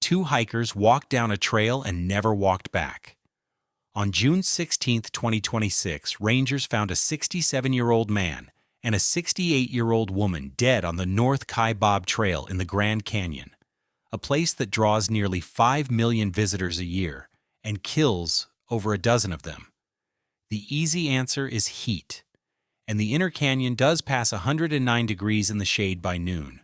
two hikers walked down a trail and never walked back. On June 16, 2026, rangers found a 67-year-old man and a 68-year-old woman dead on the North Kaibab Trail in the Grand Canyon, a place that draws nearly 5 million visitors a year and kills over a dozen of them. The easy answer is heat, and the inner canyon does pass 109 degrees in the shade by noon.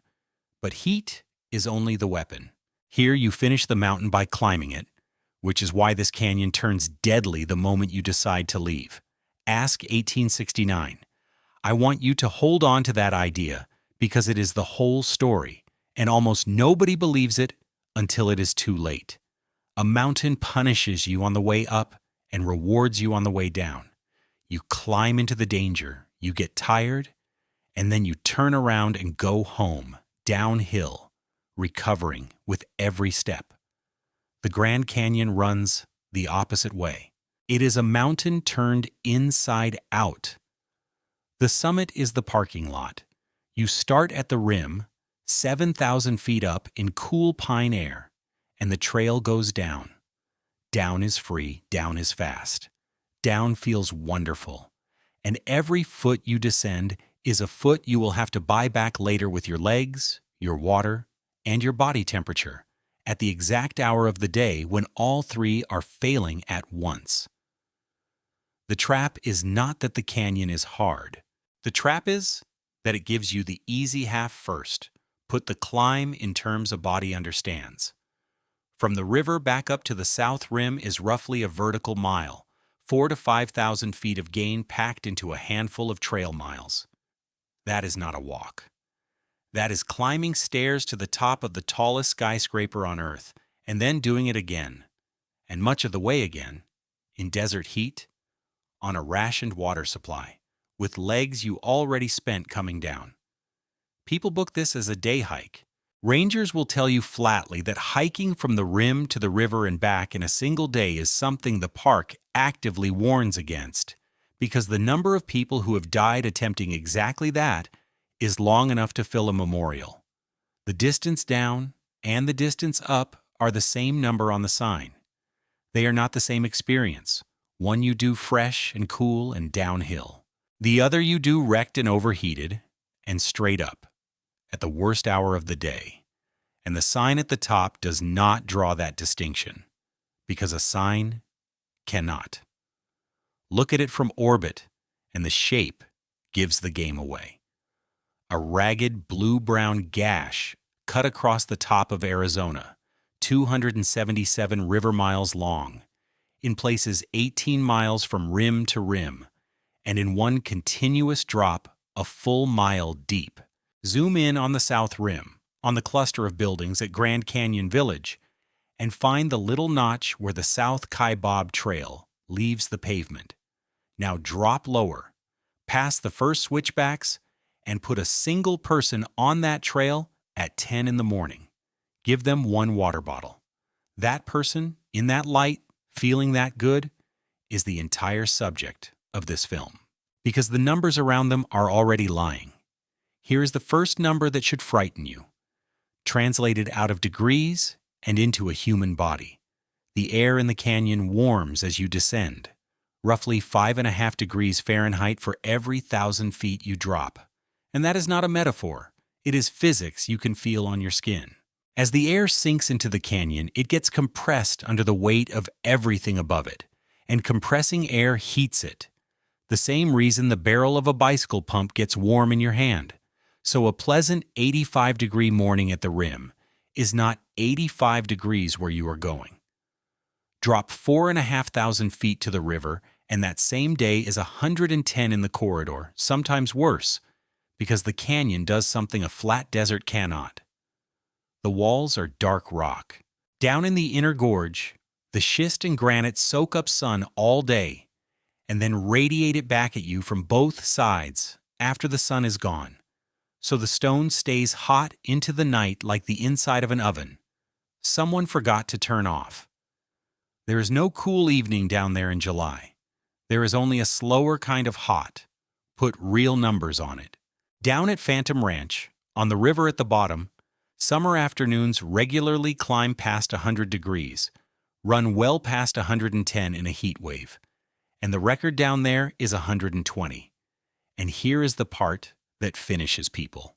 But heat is only the weapon. Here you finish the mountain by climbing it, which is why this canyon turns deadly the moment you decide to leave. Ask 1869. I want you to hold on to that idea because it is the whole story, and almost nobody believes it until it is too late. A mountain punishes you on the way up and rewards you on the way down. You climb into the danger, you get tired, and then you turn around and go home, downhill, recovering with every step. The Grand Canyon runs the opposite way. It is a mountain turned inside out. The summit is the parking lot. You start at the rim, 7,000 feet up in cool pine air, and the trail goes down. Down is free, down is fast. Down feels wonderful. And every foot you descend is a foot you will have to buy back later with your legs, your water, and your body temperature, at the exact hour of the day when all three are failing at once. The trap is not that the canyon is hard. The trap is that it gives you the easy half first. Put the climb in terms a body understands. From the river back up to the south rim is roughly a vertical mile, 4,000 to 5,000 feet of gain packed into a handful of trail miles. That is not a walk. That is climbing stairs to the top of the tallest skyscraper on Earth, and then doing it again, and much of the way again, in desert heat, on a rationed water supply, with legs you already spent coming down. People book this as a day hike. Rangers will tell you flatly that hiking from the rim to the river and back in a single day is something the park actively warns against, because the number of people who have died attempting exactly that is long enough to fill a memorial. The distance down and the distance up are the same number on the sign. They are not the same experience. One you do fresh and cool and downhill. The other you do wrecked and overheated and straight up at the worst hour of the day. And the sign at the top does not draw that distinction, because a sign cannot. Look at it from orbit, and the shape gives the game away. A ragged blue-brown gash cut across the top of Arizona, 277 river miles long, in places 18 miles from rim to rim, and in one continuous drop a full mile deep. Zoom in on the south rim, on the cluster of buildings at Grand Canyon Village, and find the little notch where the South Kaibab Trail leaves the pavement. Now drop lower, past the first switchbacks, and put a single person on that trail at 10 in the morning. Give them one water bottle. That person, in that light, feeling that good, is the entire subject of this film. Because the numbers around them are already lying. Here is the first number that should frighten you. Translated out of degrees and into a human body. The air in the canyon warms as you descend, roughly 5.5 degrees Fahrenheit for every 1,000 feet you drop. And that is not a metaphor. It is physics you can feel on your skin. As the air sinks into the canyon, it gets compressed under the weight of everything above it, and compressing air heats it. The same reason the barrel of a bicycle pump gets warm in your hand. So a pleasant 85-degree morning at the rim is not 85 degrees where you are going. Drop 4,500 feet to the river, and that same day is 110 in the corridor, sometimes worse, because the canyon does something a flat desert cannot. The walls are dark rock. Down in the inner gorge, the schist and granite soak up sun all day, and then radiate it back at you from both sides after the sun is gone. So the stone stays hot into the night like the inside of an oven. Someone forgot to turn off. There is no cool evening down there in July. There is only a slower kind of hot. Put real numbers on it. Down at Phantom Ranch, on the river at the bottom, Summer afternoons regularly climb past 100 degrees, run well past 110 in a heat wave, and the record down there is 120. And here is the part that finishes people.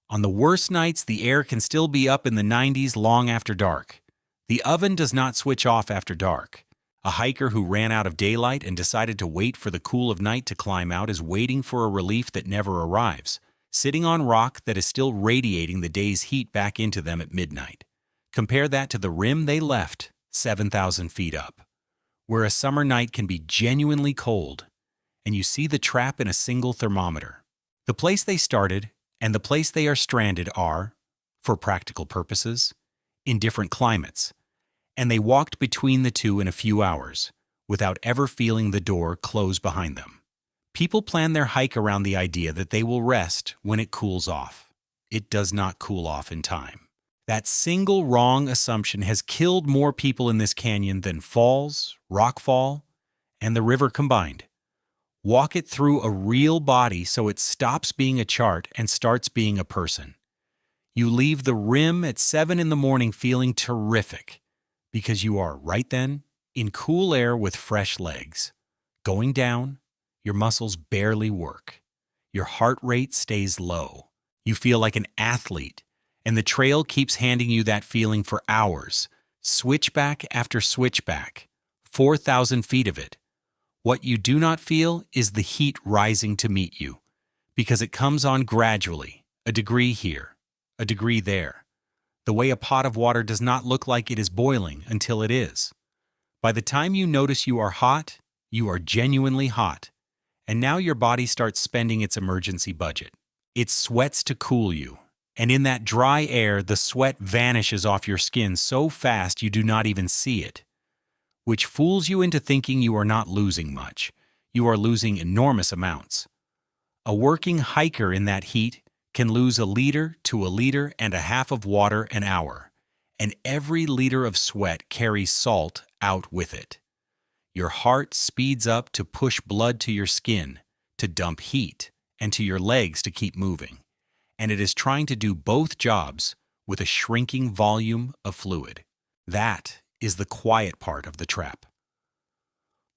On the worst nights, the air can still be up in the 90s long after dark. The oven does not switch off after dark. A hiker who ran out of daylight and decided to wait for the cool of night to climb out is waiting for a relief that never arrives, sitting on rock that is still radiating the day's heat back into them at midnight. Compare that to the rim they left, 7,000 feet up, where a summer night can be genuinely cold, and you see the trap in a single thermometer. The place they started and the place they are stranded are, for practical purposes, in different climates, and they walked between the two in a few hours, without ever feeling the door close behind them. People plan their hike around the idea that they will rest when it cools off. It does not cool off in time. That single wrong assumption has killed more people in this canyon than falls, rockfall, and the river combined. Walk it through a real body so it stops being a chart and starts being a person. You leave the rim at 7 in the morning feeling terrific because you are, right then, in cool air with fresh legs. Going down, your muscles barely work. Your heart rate stays low. You feel like an athlete, and the trail keeps handing you that feeling for hours, switchback after switchback, 4,000 feet of it. What you do not feel is the heat rising to meet you, because it comes on gradually, a degree here, a degree there. The way a pot of water does not look like it is boiling until it is. By the time you notice you are hot, you are genuinely hot, and now your body starts spending its emergency budget. It sweats to cool you, and in that dry air, the sweat vanishes off your skin so fast you do not even see it, which fools you into thinking you are not losing much. You are losing enormous amounts. A working hiker in that heat can lose 1 liter to 1.5 liters of water an hour, and every liter of sweat carries salt out with it. Your heart speeds up to push blood to your skin, to dump heat, and to your legs to keep moving, and it is trying to do both jobs with a shrinking volume of fluid. That is the quiet part of the trap.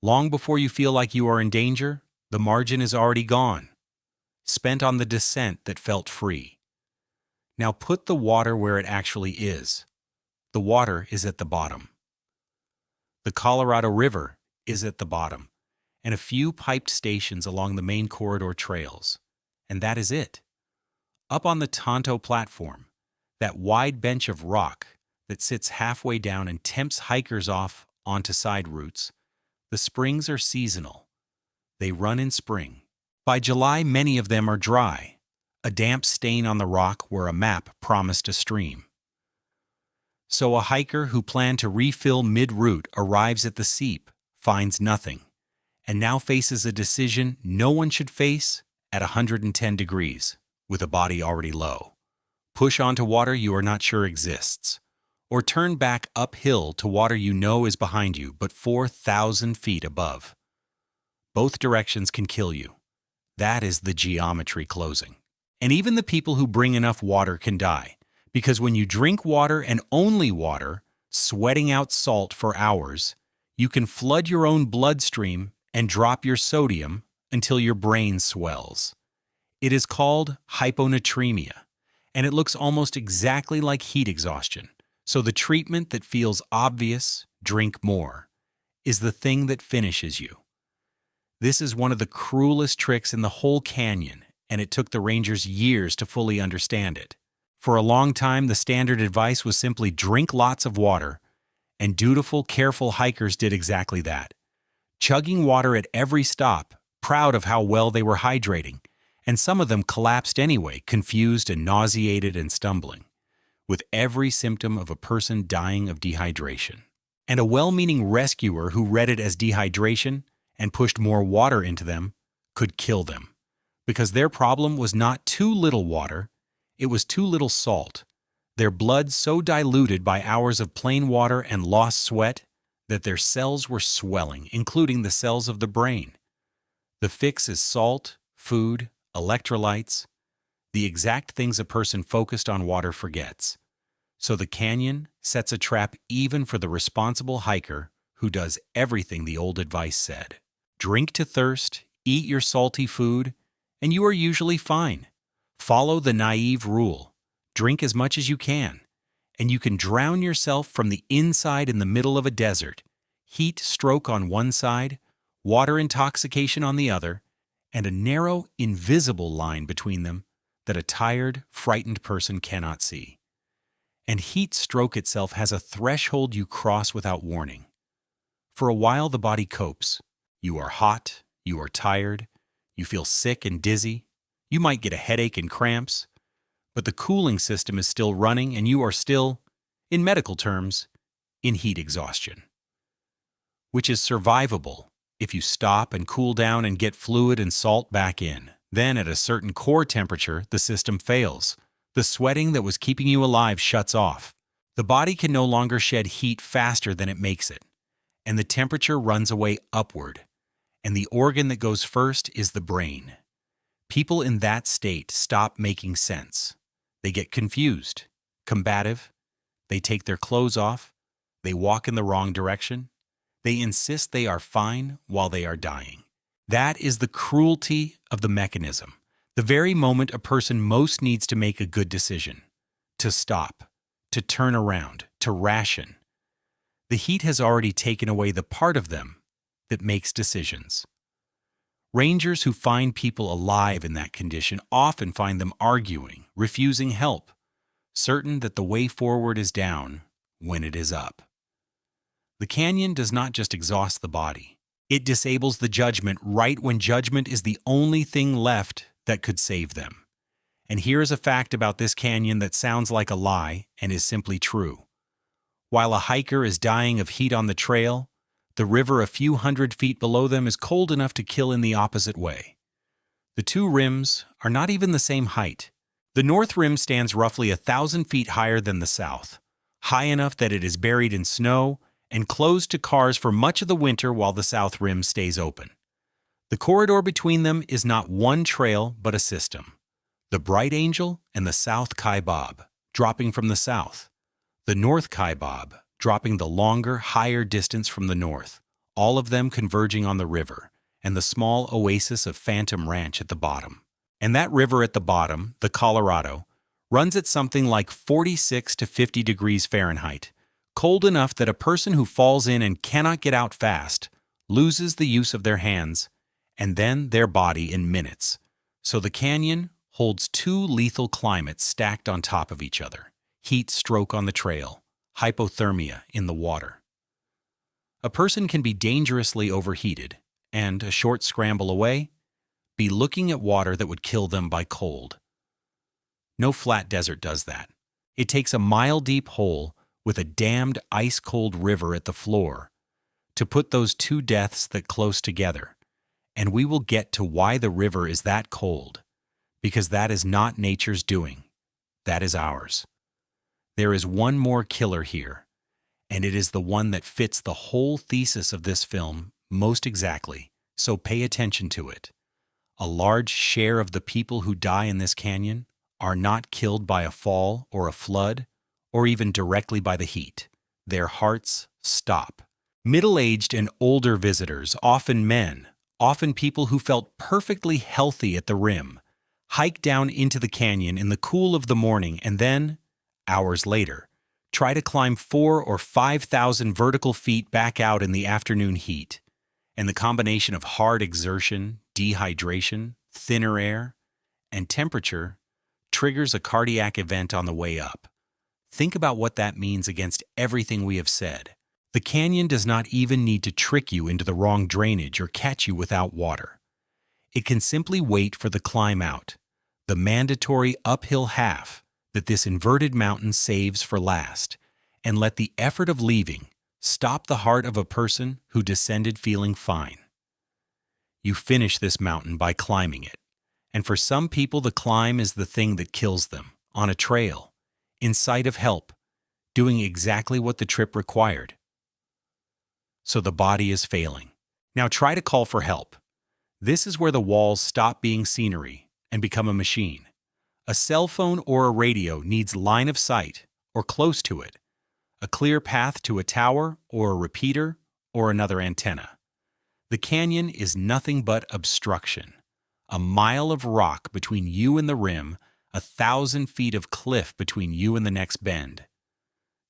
Long before you feel like you are in danger, the margin is already gone, spent on the descent that felt free. Now put the water where it actually is. The water is at the bottom. The Colorado River is at the bottom, and a few piped stations along the main corridor trails. And that is it. Up on the Tonto platform, that wide bench of rock that sits halfway down and tempts hikers off onto side routes, the springs are seasonal. They run in spring. By July, many of them are dry, a damp stain on the rock where a map promised a stream. So a hiker who planned to refill mid-route arrives at the seep, finds nothing, and now faces a decision no one should face at 110 degrees, with a body already low. Push onto water you are not sure exists, or turn back uphill to water you know is behind you but 4,000 feet above. Both directions can kill you. That is the geometry closing. And even the people who bring enough water can die, because when you drink water and only water, sweating out salt for hours, you can flood your own bloodstream and drop your sodium until your brain swells. It is called hyponatremia, and it looks almost exactly like heat exhaustion. So the treatment that feels obvious, drink more, is the thing that finishes you. This is one of the cruelest tricks in the whole canyon, and it took the rangers years to fully understand it. For a long time, the standard advice was simply drink lots of water, and dutiful, careful hikers did exactly that, chugging water at every stop, proud of how well they were hydrating, and some of them collapsed anyway, confused and nauseated and stumbling, with every symptom of a person dying of dehydration. And a well-meaning rescuer who read it as dehydration and pushed more water into them could kill them, because their problem was not too little water, it was too little salt, their blood so diluted by hours of plain water and lost sweat that their cells were swelling, including the cells of the brain. The fix is salt, food, electrolytes. the exact things a person focused on water forgets. So the canyon sets a trap even for the responsible hiker who does everything the old advice said. Drink to thirst, eat your salty food, and you are usually fine. Follow the naive rule. Drink as much as you can, and you can drown yourself from the inside in the middle of a desert. Heat stroke on one side, water intoxication on the other, and a narrow, invisible line between them that a tired, frightened person cannot see. And heat stroke itself has a threshold you cross without warning. For a while, the body copes. You are hot, you are tired, you feel sick and dizzy, you might get a headache and cramps, but the cooling system is still running and you are still, in medical terms, in heat exhaustion. Which is survivable if you stop and cool down and get fluid and salt back in. Then at a certain core temperature, the system fails. The sweating that was keeping you alive shuts off. The body can no longer shed heat faster than it makes it, and the temperature runs away upward. And the organ that goes first is the brain. People in that state stop making sense. They get confused, combative, they take their clothes off, they walk in the wrong direction, they insist they are fine while they are dying. That is the cruelty of the mechanism. The very moment a person most needs to make a good decision, to stop, to turn around, to ration. The heat has already taken away the part of them that makes decisions. Rangers who find people alive in that condition often find them arguing, refusing help, certain that the way forward is down when it is up. The canyon does not just exhaust the body. It disables the judgment right when judgment is the only thing left that could save them. And here is a fact about this canyon that sounds like a lie and is simply true. While a hiker is dying of heat on the trail, the river a few hundred feet below them is cold enough to kill in the opposite way. The two rims are not even the same height. The north rim stands roughly 1,000 feet higher than the south, high enough that it is buried in snow and closed to cars for much of the winter while the south rim stays open. The corridor between them is not one trail but a system. The Bright Angel and the South Kaibab, dropping from the south. The North Kaibab, dropping the longer, higher distance from the north, all of them converging on the river, and the small oasis of Phantom Ranch at the bottom. And that river at the bottom, the Colorado, runs at something like 46 to 50 degrees Fahrenheit, cold enough that a person who falls in and cannot get out fast loses the use of their hands and then their body in minutes. So the canyon holds two lethal climates stacked on top of each other: heat stroke on the trail, hypothermia in the water. A person can be dangerously overheated and, a short scramble away, be looking at water that would kill them by cold. No flat desert does that. It takes a mile-deep hole with a damned ice-cold river at the floor to put those two deaths that close together, and we will get to why the river is that cold, because that is not nature's doing. That is ours. There is one more killer here, and it is the one that fits the whole thesis of this film most exactly, so pay attention to it. A large share of the people who die in this canyon are not killed by a fall or a flood, or even directly by the heat. Their hearts stop. Middle-aged and older visitors, often men, often people who felt perfectly healthy at the rim, hike down into the canyon in the cool of the morning and then, hours later, try to climb 4,000 or 5,000 vertical feet back out in the afternoon heat. And the combination of hard exertion, dehydration, thinner air, and temperature triggers a cardiac event on the way up. Think about what that means against everything we have said. The canyon does not even need to trick you into the wrong drainage or catch you without water. It can simply wait for the climb out, the mandatory uphill half that this inverted mountain saves for last, and let the effort of leaving stop the heart of a person who descended feeling fine. You finish this mountain by climbing it, and for some people the climb is the thing that kills them, on a trail, in sight of help, doing exactly what the trip required. So the body is failing. Now try to call for help. This is where the walls stop being scenery and become a machine A cell phone or a radio needs line of sight or close to it, a clear path to a tower or a repeater or another antenna. The canyon is nothing but obstruction. A mile of rock between you and the rim, 1,000 feet of cliff between you and the next bend.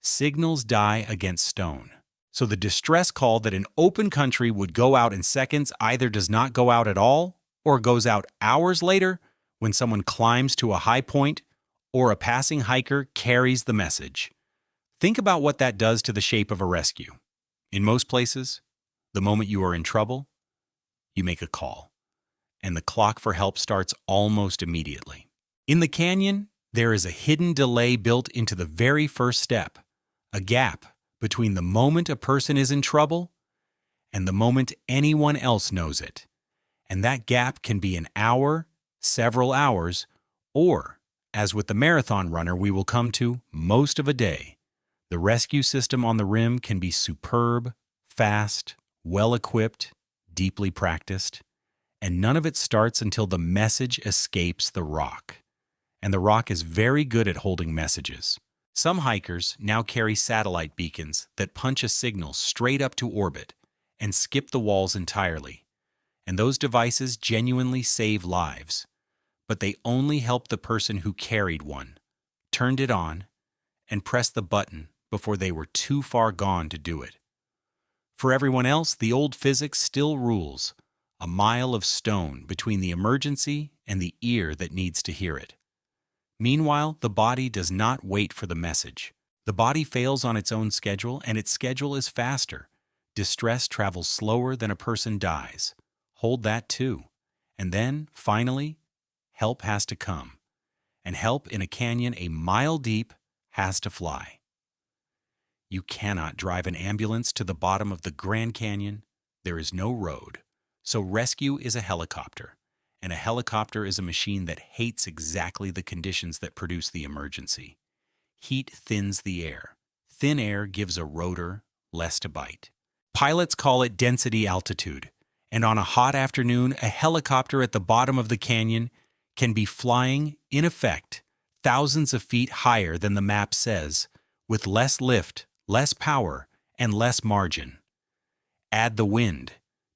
Signals die against stone. So the distress call that an open country would go out in seconds either does not go out at all or goes out hours later when someone climbs to a high point or a passing hiker carries the message. Think about what that does to the shape of a rescue. In most places, the moment you are in trouble, you make a call, and the clock for help starts almost immediately. In the canyon, there is a hidden delay built into the very first step, a gap between the moment a person is in trouble and the moment anyone else knows it. And that gap can be an hour, several hours, or, as with the marathon runner we will come to, most of a day. The rescue system on the rim can be superb, fast, well-equipped, deeply practiced, and none of it starts until the message escapes the rock. And the rock is very good at holding messages. Some hikers now carry satellite beacons that punch a signal straight up to orbit and skip the walls entirely. And those devices genuinely save lives. But they only help the person who carried one, turned it on, and pressed the button before they were too far gone to do it. For everyone else, the old physics still rules, a mile of stone between the emergency and the ear that needs to hear it. Meanwhile, the body does not wait for the message. The body fails on its own schedule, and its schedule is faster. Distress travels slower than a person dies. Hold that too. And then, finally, help has to come. And help in a canyon a mile deep has to fly. You cannot drive an ambulance to the bottom of the Grand Canyon. There is no road. So rescue is a helicopter. And a helicopter is a machine that hates exactly the conditions that produce the emergency. Heat thins the air. Thin air gives a rotor less to bite. Pilots call it density altitude. And on a hot afternoon, a helicopter at the bottom of the canyon can be flying, in effect, thousands of feet higher than the map says, with less lift, less power, and less margin. Add the wind,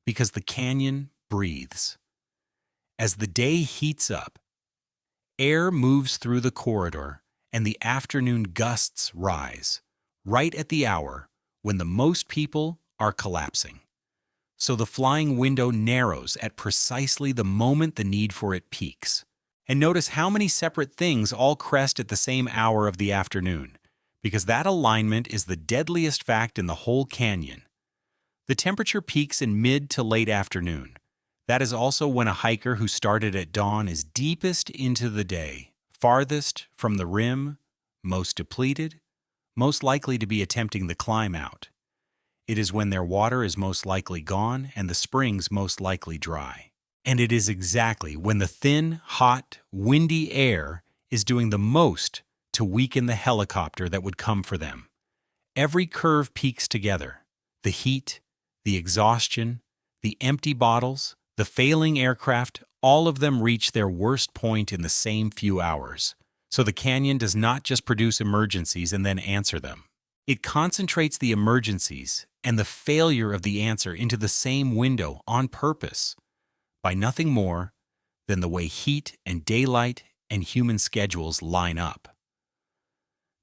because the canyon breathes. As the day heats up, air moves through the corridor and the afternoon gusts rise, right at the hour when the most people are collapsing. So the flying window narrows at precisely the moment the need for it peaks. And notice how many separate things all crest at the same hour of the afternoon, because that alignment is the deadliest fact in the whole canyon. The temperature peaks in mid to late afternoon. That is also when a hiker who started at dawn is deepest into the day, farthest from the rim, most depleted, most likely to be attempting the climb out. It is when their water is most likely gone and the springs most likely dry. And it is exactly when the thin, hot, windy air is doing the most to weaken the helicopter that would come for them. Every curve peaks together. The heat, the exhaustion, the empty bottles, the failing aircraft, all of them reach their worst point in the same few hours. So the canyon does not just produce emergencies and then answer them. It concentrates the emergencies and the failure of the answer into the same window on purpose, by nothing more than the way heat and daylight and human schedules line up.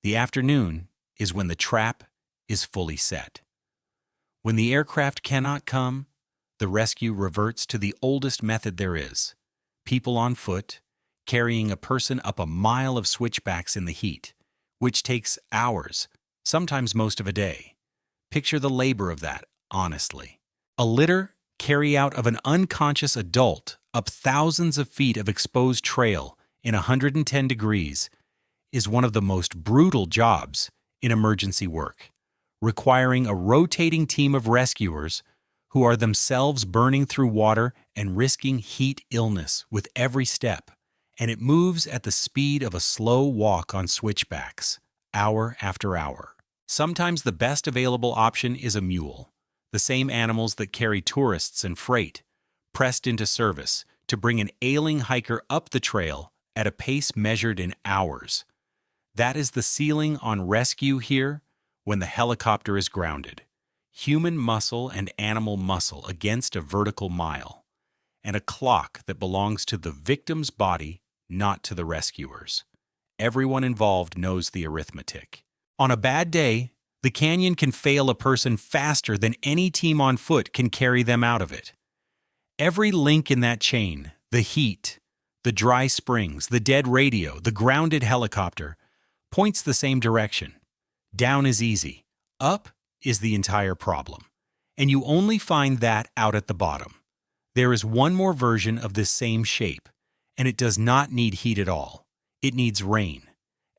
The afternoon is when the trap is fully set. When the aircraft cannot come, the rescue reverts to the oldest method there is: people on foot, carrying a person up a mile of switchbacks in the heat, which takes hours, sometimes most of a day. Picture the labor of that, honestly. A litter carry out of an unconscious adult up thousands of feet of exposed trail in 110 degrees is one of the most brutal jobs in emergency work, requiring a rotating team of rescuers who are themselves burning through water and risking heat illness with every step, and it moves at the speed of a slow walk on switchbacks, hour after hour. Sometimes the best available option is a mule, the same animals that carry tourists and freight, pressed into service to bring an ailing hiker up the trail at a pace measured in hours. That is the ceiling on rescue here when the helicopter is grounded. Human muscle and animal muscle against a vertical mile, and a clock that belongs to the victim's body, not to the rescuers. Everyone involved knows the arithmetic. On a bad day, the canyon can fail a person faster than any team on foot can carry them out of it. Every link in that chain, the heat, the dry springs, the dead radio, the grounded helicopter, points the same direction. Down is easy. Up is the entire problem. And you only find that out at the bottom. There is one more version of this same shape, and it does not need heat at all. It needs rain.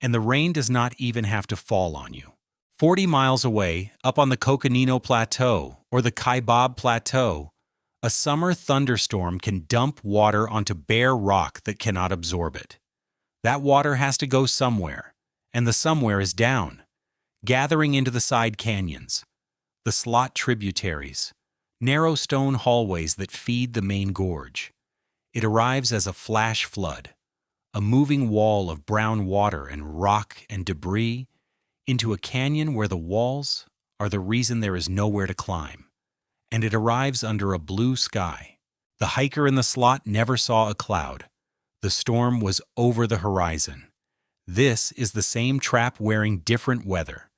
And the rain does not even have to fall on you. 40 miles away, up on the Coconino Plateau or the Kaibab Plateau, a summer thunderstorm can dump water onto bare rock that cannot absorb it. That water has to go somewhere, and the somewhere is down, gathering into the side canyons, the slot tributaries, narrow stone hallways that feed the main gorge. It arrives as a flash flood, a moving wall of brown water and rock and debris, into a canyon where the walls are the reason there is nowhere to climb. And it arrives under a blue sky. The hiker in the slot never saw a cloud. The storm was over the horizon. This is the same trap wearing different weather.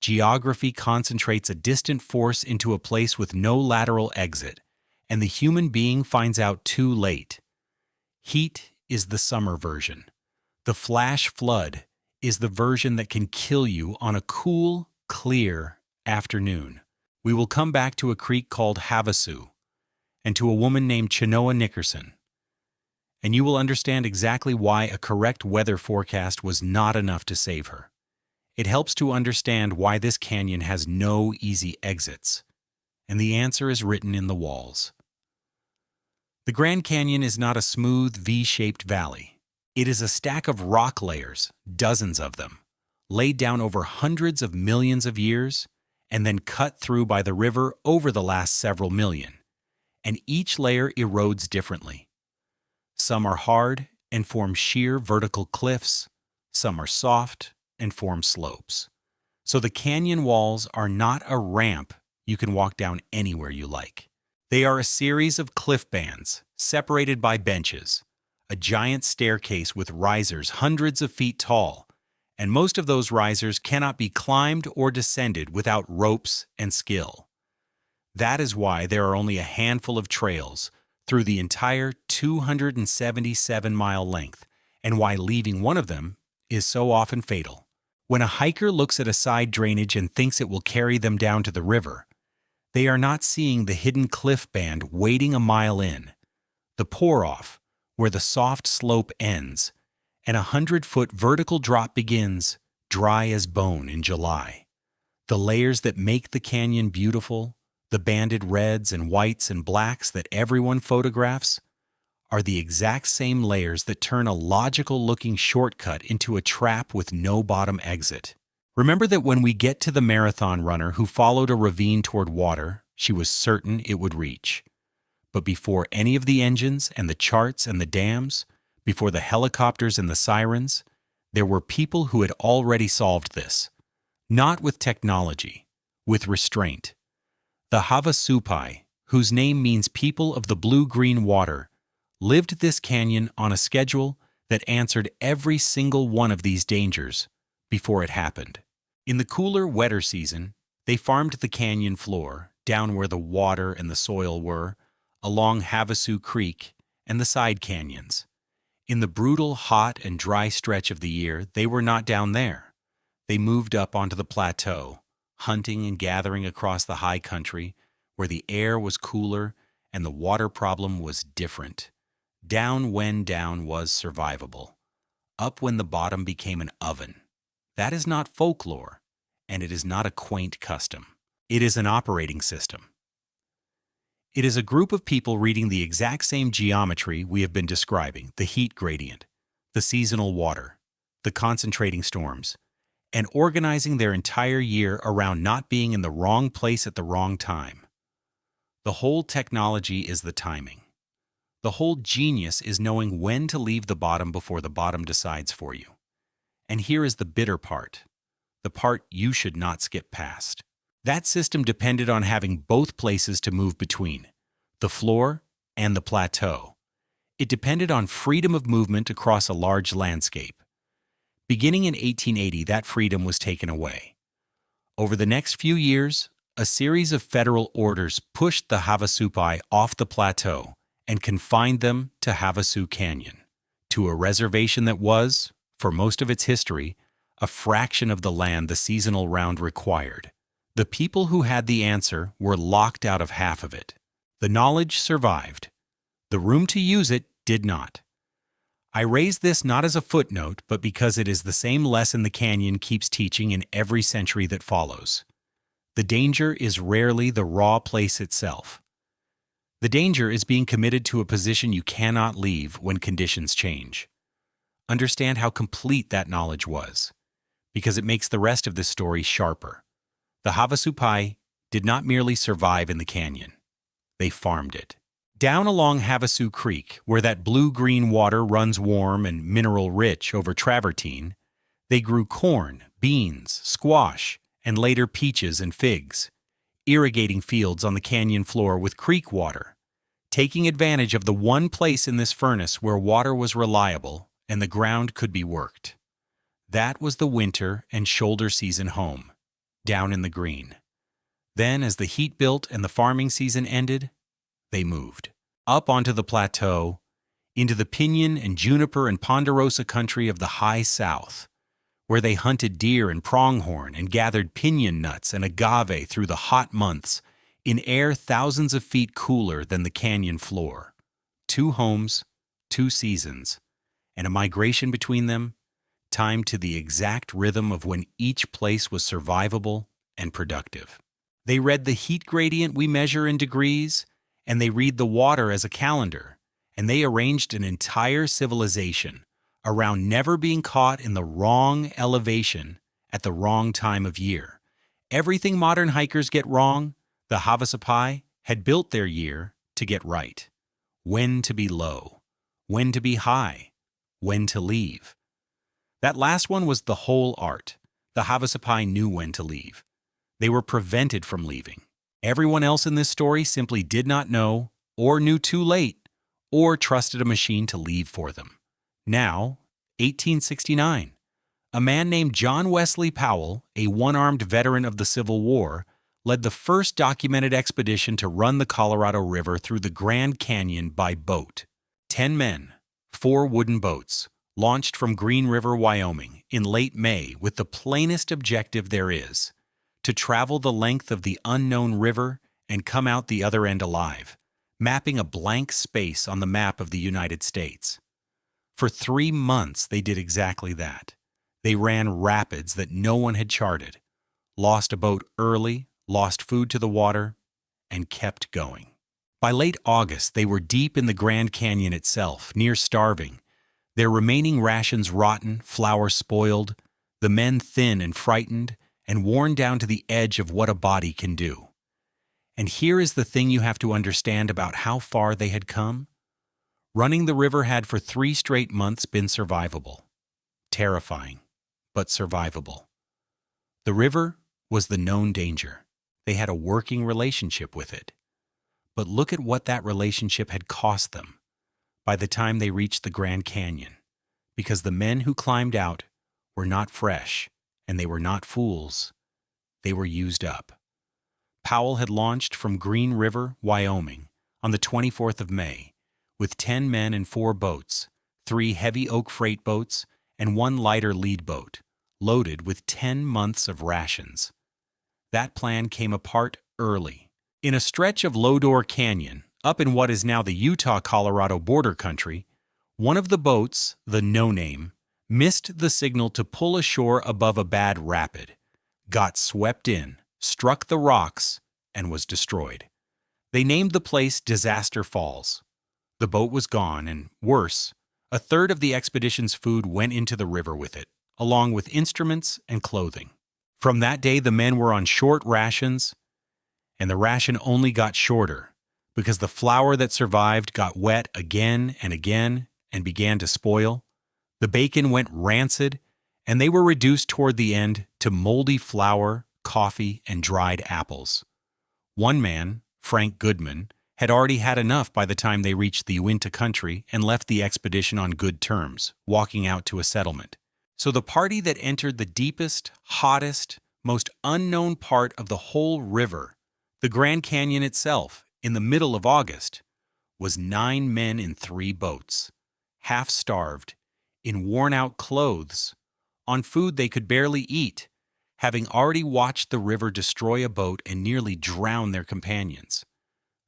Geography concentrates a distant force into a place with no lateral exit, and the human being finds out too late. Heat is the summer version. The flash flood is the version that can kill you on a cool, clear afternoon. We will come back to a creek called Havasu and to a woman named Chenoa Nickerson, and you will understand exactly why a correct weather forecast was not enough to save her. It helps to understand why this canyon has no easy exits, and the answer is written in the walls. The Grand Canyon is not a smooth V-shaped valley. It is a stack of rock layers, dozens of them, laid down over hundreds of millions of years, and then cut through by the river over the last several million. And each layer erodes differently. Some are hard and form sheer vertical cliffs. Some are soft and form slopes. So the canyon walls are not a ramp you can walk down anywhere you like. They are a series of cliff bands, separated by benches, a giant staircase with risers hundreds of feet tall, and most of those risers cannot be climbed or descended without ropes and skill. That is why there are only a handful of trails through the entire 277-mile length, and why leaving one of them is so often fatal. When a hiker looks at a side drainage and thinks it will carry them down to the river, they are not seeing the hidden cliff band waiting a mile in, the pour-off, where the soft slope ends, and a 100-foot vertical drop begins, dry as bone in July. The layers that make the canyon beautiful, the banded reds and whites and blacks that everyone photographs, are the exact same layers that turn a logical-looking shortcut into a trap with no bottom exit. Remember that when we get to the marathon runner who followed a ravine toward water, she was certain it would reach. But before any of the engines and the charts and the dams, before the helicopters and the sirens, there were people who had already solved this. Not with technology, with restraint. The Havasupai, whose name means people of the blue-green water, lived this canyon on a schedule that answered every single one of these dangers before it happened. In the cooler, wetter season, they farmed the canyon floor, down where the water and the soil were, along Havasu Creek and the side canyons. In the brutal, hot, and dry stretch of the year, they were not down there. They moved up onto the plateau, hunting and gathering across the high country, where the air was cooler and the water problem was different. Down when down was survivable. Up when the bottom became an oven. That is not folklore, and it is not a quaint custom. It is an operating system. It is a group of people reading the exact same geometry we have been describing, the heat gradient, the seasonal water, the concentrating storms, and organizing their entire year around not being in the wrong place at the wrong time. The whole technology is the timing. The whole genius is knowing when to leave the bottom before the bottom decides for you. And here is the bitter part, the part you should not skip past. That system depended on having both places to move between, the floor and the plateau. It depended on freedom of movement across a large landscape. Beginning in 1880, that freedom was taken away. Over the next few years, a series of federal orders pushed the Havasupai off the plateau and confined them to Havasu Canyon, to a reservation that was, for most of its history, a fraction of the land the seasonal round required. The people who had the answer were locked out of half of it. The knowledge survived. The room to use it did not. I raise this not as a footnote, but because it is the same lesson the canyon keeps teaching in every century that follows. The danger is rarely the raw place itself. The danger is being committed to a position you cannot leave when conditions change. Understand how complete that knowledge was, because it makes the rest of this story sharper. The Havasupai did not merely survive in the canyon. They farmed it. Down along Havasu Creek, where that blue-green water runs warm and mineral-rich over travertine, they grew corn, beans, squash, and later peaches and figs, irrigating fields on the canyon floor with creek water, taking advantage of the one place in this furnace where water was reliable and the ground could be worked. That was the winter and shoulder season home, down in the green. Then, as the heat built and the farming season ended, they moved up onto the plateau, into the pinyon and juniper and ponderosa country of the high south, where they hunted deer and pronghorn and gathered pinyon nuts and agave through the hot months in air thousands of feet cooler than the canyon floor. 2 homes, 2 seasons, and a migration between them, timed to the exact rhythm of when each place was survivable and productive. They read the heat gradient we measure in degrees, and they read the water as a calendar, and they arranged an entire civilization around never being caught in the wrong elevation at the wrong time of year. Everything modern hikers get wrong, the Havasupai had built their year to get right. When to be low, when to be high, when to leave. That last one was the whole art. The Havasupai knew when to leave. They were prevented from leaving. Everyone else in this story simply did not know, or knew too late, or trusted a machine to leave for them. Now, 1869, a man named John Wesley Powell, a one-armed veteran of the Civil War, led the first documented expedition to run the Colorado River through the Grand Canyon by boat. 10 men, 4 wooden boats, launched from Green River, Wyoming, in late May with the plainest objective there is: to travel the length of the unknown river and come out the other end alive, mapping a blank space on the map of the United States. For 3 months, they did exactly that. They ran rapids that no one had charted, lost a boat early, lost food to the water, and kept going. By late August, they were deep in the Grand Canyon itself, near starving, their remaining rations rotten, flour spoiled, the men thin and frightened, and worn down to the edge of what a body can do. And here is the thing you have to understand about how far they had come. Running the river had for 3 straight months been survivable. Terrifying, but survivable. The river was the known danger. They had a working relationship with it. But look at what that relationship had cost them by the time they reached the Grand Canyon, because the men who climbed out were not fresh, and they were not fools. They were used up. Powell had launched from Green River, Wyoming, on the 24th of May, with 10 men and 4 boats, 3 heavy oak freight boats, and 1 lighter lead boat, loaded with 10 months of rations. That plan came apart early. In a stretch of Lodore Canyon, up in what is now the Utah-Colorado border country, one of the boats, the No Name, missed the signal to pull ashore above a bad rapid, got swept in, struck the rocks, and was destroyed. They named the place Disaster Falls. The boat was gone, and worse, a third of the expedition's food went into the river with it, along with instruments and clothing. From that day, the men were on short rations, and the ration only got shorter, because the flour that survived got wet again and again and began to spoil. The bacon went rancid, and they were reduced toward the end to moldy flour, coffee, and dried apples. One man, Frank Goodman, had already had enough by the time they reached the Uinta country and left the expedition on good terms, walking out to a settlement. So the party that entered the deepest, hottest, most unknown part of the whole river, the Grand Canyon itself, in the middle of August, was 9 men in 3 boats, half-starved, in worn-out clothes, on food they could barely eat, having already watched the river destroy a boat and nearly drown their companions.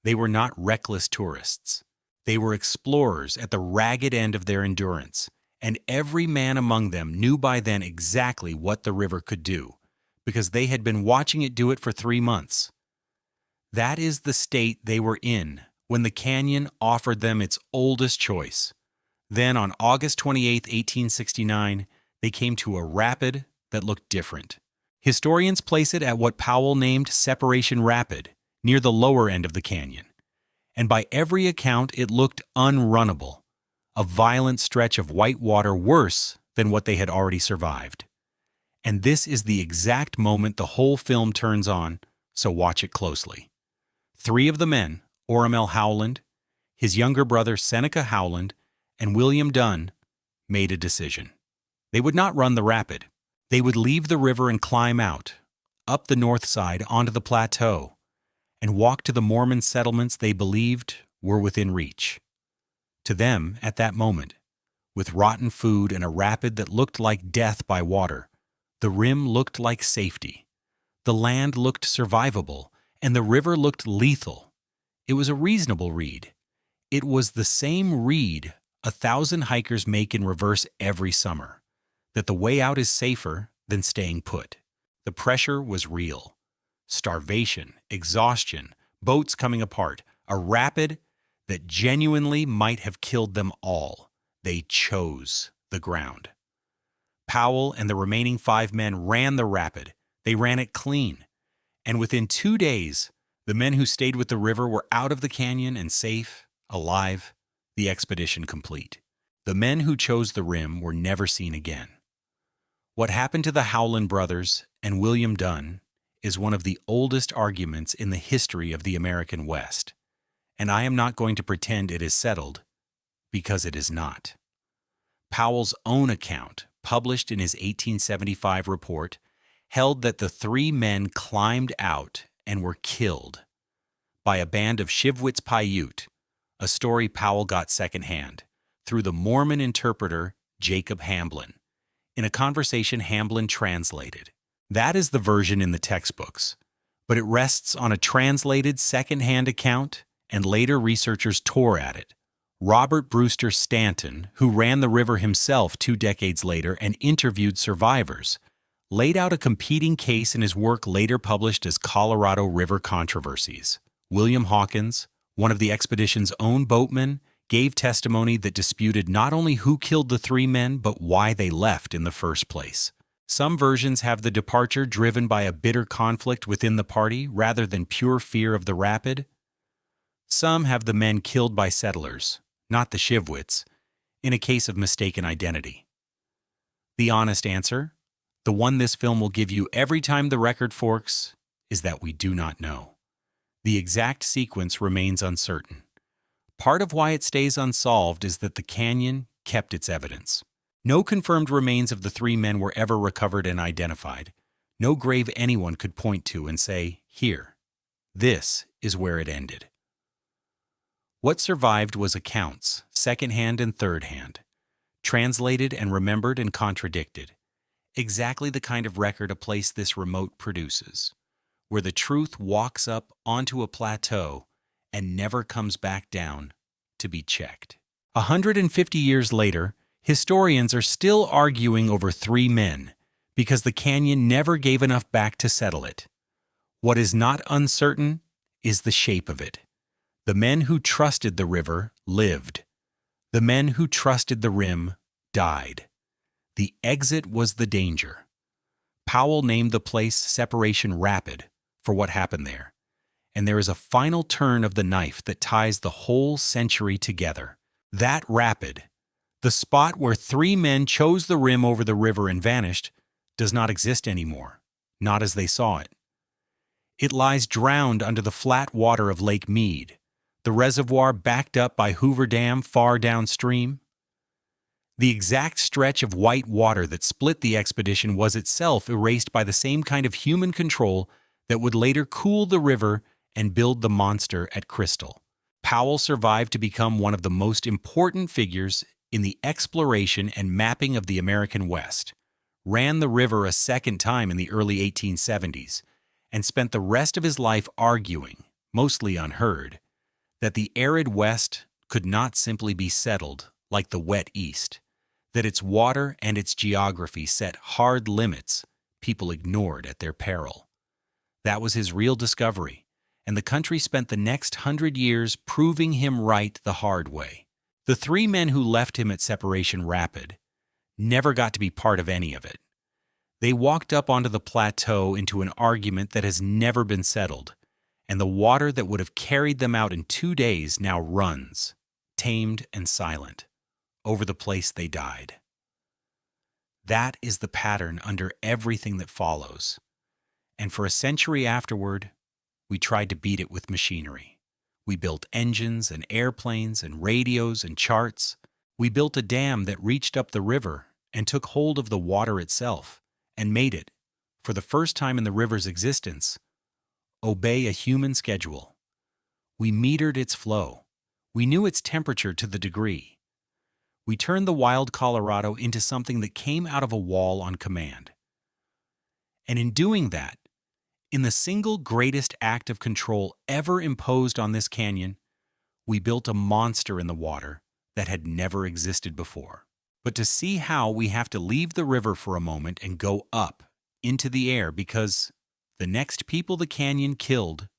They were not reckless tourists. They were explorers at the ragged end of their endurance, and every man among them knew by then exactly what the river could do, because they had been watching it do it for 3 months. That is the state they were in when the canyon offered them its oldest choice. Then, on August 28, 1869, they came to a rapid that looked different. Historians place it at what Powell named Separation Rapid, near the lower end of the canyon. And by every account, it looked unrunnable, a violent stretch of white water worse than what they had already survived. And this is the exact moment the whole film turns on, so watch it closely. 3 of the men, Ormel Howland, his younger brother Seneca Howland, and William Dunn, made a decision. They would not run the rapid. They would leave the river and climb out, up the north side onto the plateau, and walk to the Mormon settlements they believed were within reach. To them, at that moment, with rotten food and a rapid that looked like death by water, the rim looked like safety. The land looked survivable, and the river looked lethal. It was a reasonable read. It was the same read 1,000 hikers make in reverse every summer, that the way out is safer than staying put. The pressure was real. Starvation, exhaustion, boats coming apart, a rapid that genuinely might have killed them all. They chose the ground. Powell and the remaining 5 men ran the rapid. They ran it clean. And within 2 days, the men who stayed with the river were out of the canyon and safe, alive, the expedition complete. The men who chose the rim were never seen again. What happened to the Howland brothers and William Dunn is one of the oldest arguments in the history of the American West, and I am not going to pretend it is settled, because it is not. Powell's own account, published in his 1875 report, held that the 3 men climbed out and were killed by a band of Shivwits Paiute, a story Powell got secondhand, through the Mormon interpreter Jacob Hamblin, in a conversation Hamblin translated. That is the version in the textbooks, but it rests on a translated second-hand account, and later researchers tore at it. Robert Brewster Stanton, who ran the river himself 2 decades later and interviewed survivors, laid out a competing case in his work later published as Colorado River Controversies. William Hawkins, one of the expedition's own boatmen, gave testimony that disputed not only who killed the 3 men, but why they left in the first place. Some versions have the departure driven by a bitter conflict within the party rather than pure fear of the rapid. Some have the men killed by settlers, not the Shivwits, in a case of mistaken identity. The honest answer, the one this film will give you every time the record forks, is that we do not know. The exact sequence remains uncertain. Part of why it stays unsolved is that the canyon kept its evidence. No confirmed remains of the 3 men were ever recovered and identified. No grave anyone could point to and say, "Here, this is where it ended." What survived was accounts, second-hand and third-hand, translated and remembered and contradicted. Exactly the kind of record a place this remote produces, where the truth walks up onto a plateau and never comes back down to be checked. 150 years later, historians are still arguing over 3 men because the canyon never gave enough back to settle it. What is not uncertain is the shape of it. The men who trusted the river lived. The men who trusted the rim died. The exit was the danger. Powell named the place Separation Rapid for what happened there, and there is a final turn of the knife that ties the whole century together. That rapid, the spot where 3 men chose the rim over the river and vanished, does not exist anymore, not as they saw it. It lies drowned under the flat water of Lake Mead, the reservoir backed up by Hoover Dam far downstream. The exact stretch of white water that split the expedition was itself erased by the same kind of human control that would later cool the river and build the monster at Crystal. Powell survived to become one of the most important figures in the exploration and mapping of the American West, ran the river a second time in the early 1870s, and spent the rest of his life arguing, mostly unheard, that the arid West could not simply be settled like the wet East, that its water and its geography set hard limits people ignored at their peril. That was his real discovery, and the country spent the next 100 years proving him right the hard way. The 3 men who left him at Separation Rapid never got to be part of any of it. They walked up onto the plateau into an argument that has never been settled, and the water that would have carried them out in 2 days now runs, tamed and silent, over the place they died. That is the pattern under everything that follows, and for a century afterward, we tried to beat it with machinery. We built engines and airplanes and radios and charts. We built a dam that reached up the river and took hold of the water itself, and made it, for the first time in the river's existence, obey a human schedule. We metered its flow. We knew its temperature to the degree. We turned the wild Colorado into something that came out of a wall on command. And in doing that, in the single greatest act of control ever imposed on this canyon, we built a monster in the water that had never existed before. But to see how, we have to leave the river for a moment and go up into the air, because the next people the canyon killed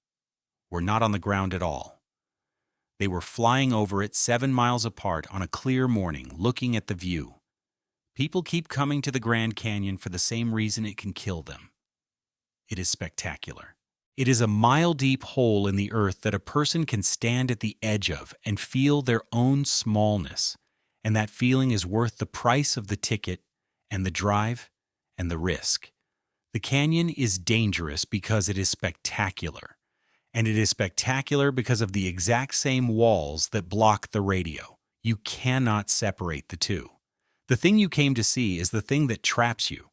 were not on the ground at all. They were flying over it 7 miles apart on a clear morning, looking at the view. People keep coming to the Grand Canyon for the same reason it can kill them. It is spectacular. It is a mile-deep hole in the earth that a person can stand at the edge of and feel their own smallness, and that feeling is worth the price of the ticket and the drive and the risk. The canyon is dangerous because it is spectacular, and it is spectacular because of the exact same walls that block the radio. You cannot separate the two. The thing you came to see is the thing that traps you,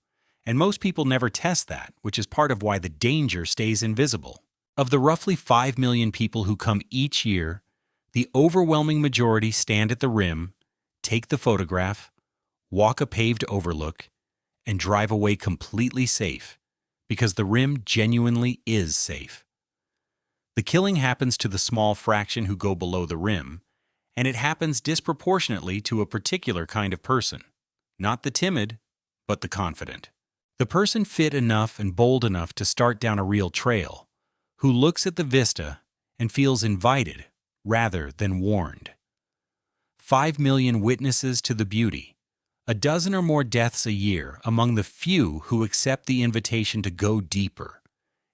and most people never test that, which is part of why the danger stays invisible. Of the roughly 5 million people who come each year, the overwhelming majority stand at the rim, take the photograph, walk a paved overlook, and drive away completely safe, because the rim genuinely is safe. The killing happens to the small fraction who go below the rim, and it happens disproportionately to a particular kind of person, not the timid, but the confident. The person fit enough and bold enough to start down a real trail, who looks at the vista and feels invited rather than warned. 5 million witnesses to the beauty, a dozen or more deaths a year among the few who accept the invitation to go deeper.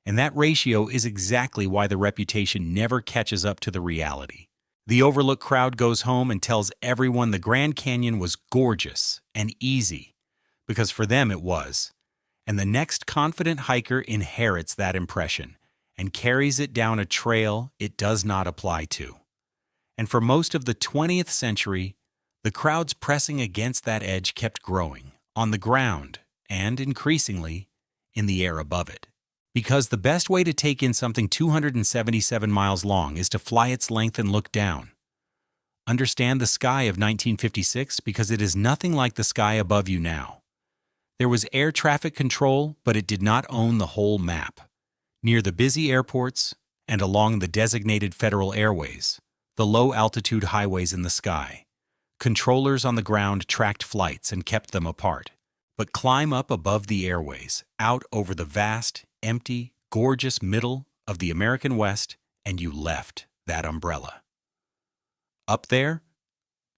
And that ratio is exactly why the reputation never catches up to the reality. The Overlook crowd goes home and tells everyone the Grand Canyon was gorgeous and easy, because for them it was. And the next confident hiker inherits that impression and carries it down a trail it does not apply to. And for most of the 20th century, the crowds pressing against that edge kept growing, on the ground, and increasingly, in the air above it. Because the best way to take in something 277 miles long is to fly its length and look down. Understand the sky of 1956 because it is nothing like the sky above you now. There was air traffic control, but it did not own the whole map. Near the busy airports and along the designated federal airways, the low-altitude highways in the sky, controllers on the ground tracked flights and kept them apart. But climb up above the airways, out over the vast, empty, gorgeous middle of the American West, and you left that umbrella. Up there,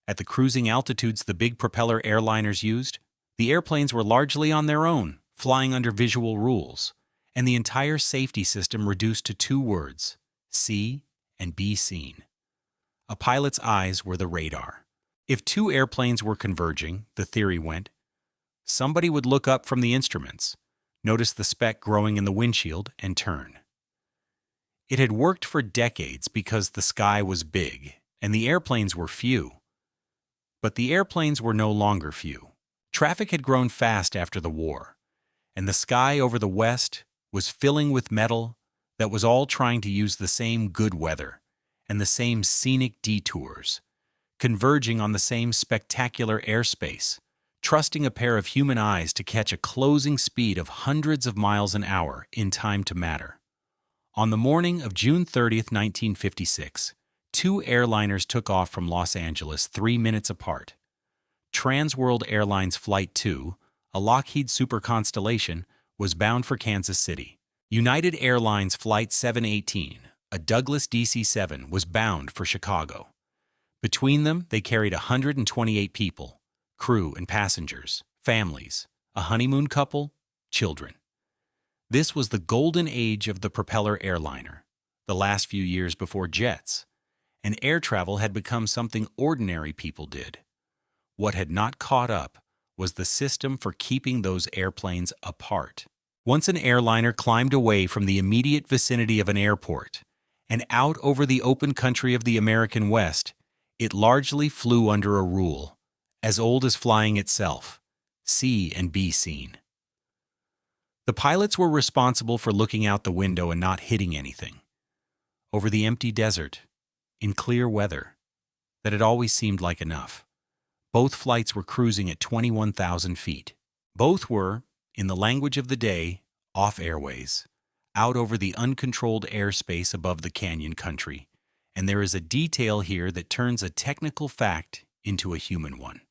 at the cruising altitudes the big propeller airliners used, the airplanes were largely on their own, flying under visual rules, and the entire safety system reduced to 2 words: see, and be seen. A pilot's eyes were the radar. If two airplanes were converging, the theory went, somebody would look up from the instruments, notice the speck growing in the windshield, and turn. It had worked for decades because the sky was big and the airplanes were few. But the airplanes were no longer few. Traffic had grown fast after the war, and the sky over the west was filling with metal that was all trying to use the same good weather and the same scenic detours, converging on the same spectacular airspace, trusting a pair of human eyes to catch a closing speed of hundreds of miles an hour in time to matter. On the morning of June 30th, 1956, two airliners took off from Los Angeles 3 minutes apart. Trans World Airlines Flight 2, a Lockheed Super Constellation, was bound for Kansas City. United Airlines Flight 718, a Douglas DC-7, was bound for Chicago. Between them, they carried 128 people, crew and passengers, families, a honeymoon couple, children. This was the golden age of the propeller airliner, the last few years before jets, and air travel had become something ordinary people did. What had not caught up was the system for keeping those airplanes apart. Once an airliner climbed away from the immediate vicinity of an airport and out over the open country of the American West, it largely flew under a rule, as old as flying itself: see and be seen. The pilots were responsible for looking out the window and not hitting anything. Over the empty desert, in clear weather, that had always seemed like enough. Both flights were cruising at 21,000 feet. Both were, in the language of the day, off airways, out over the uncontrolled airspace above the canyon country, and there is a detail here that turns a technical fact into a human one.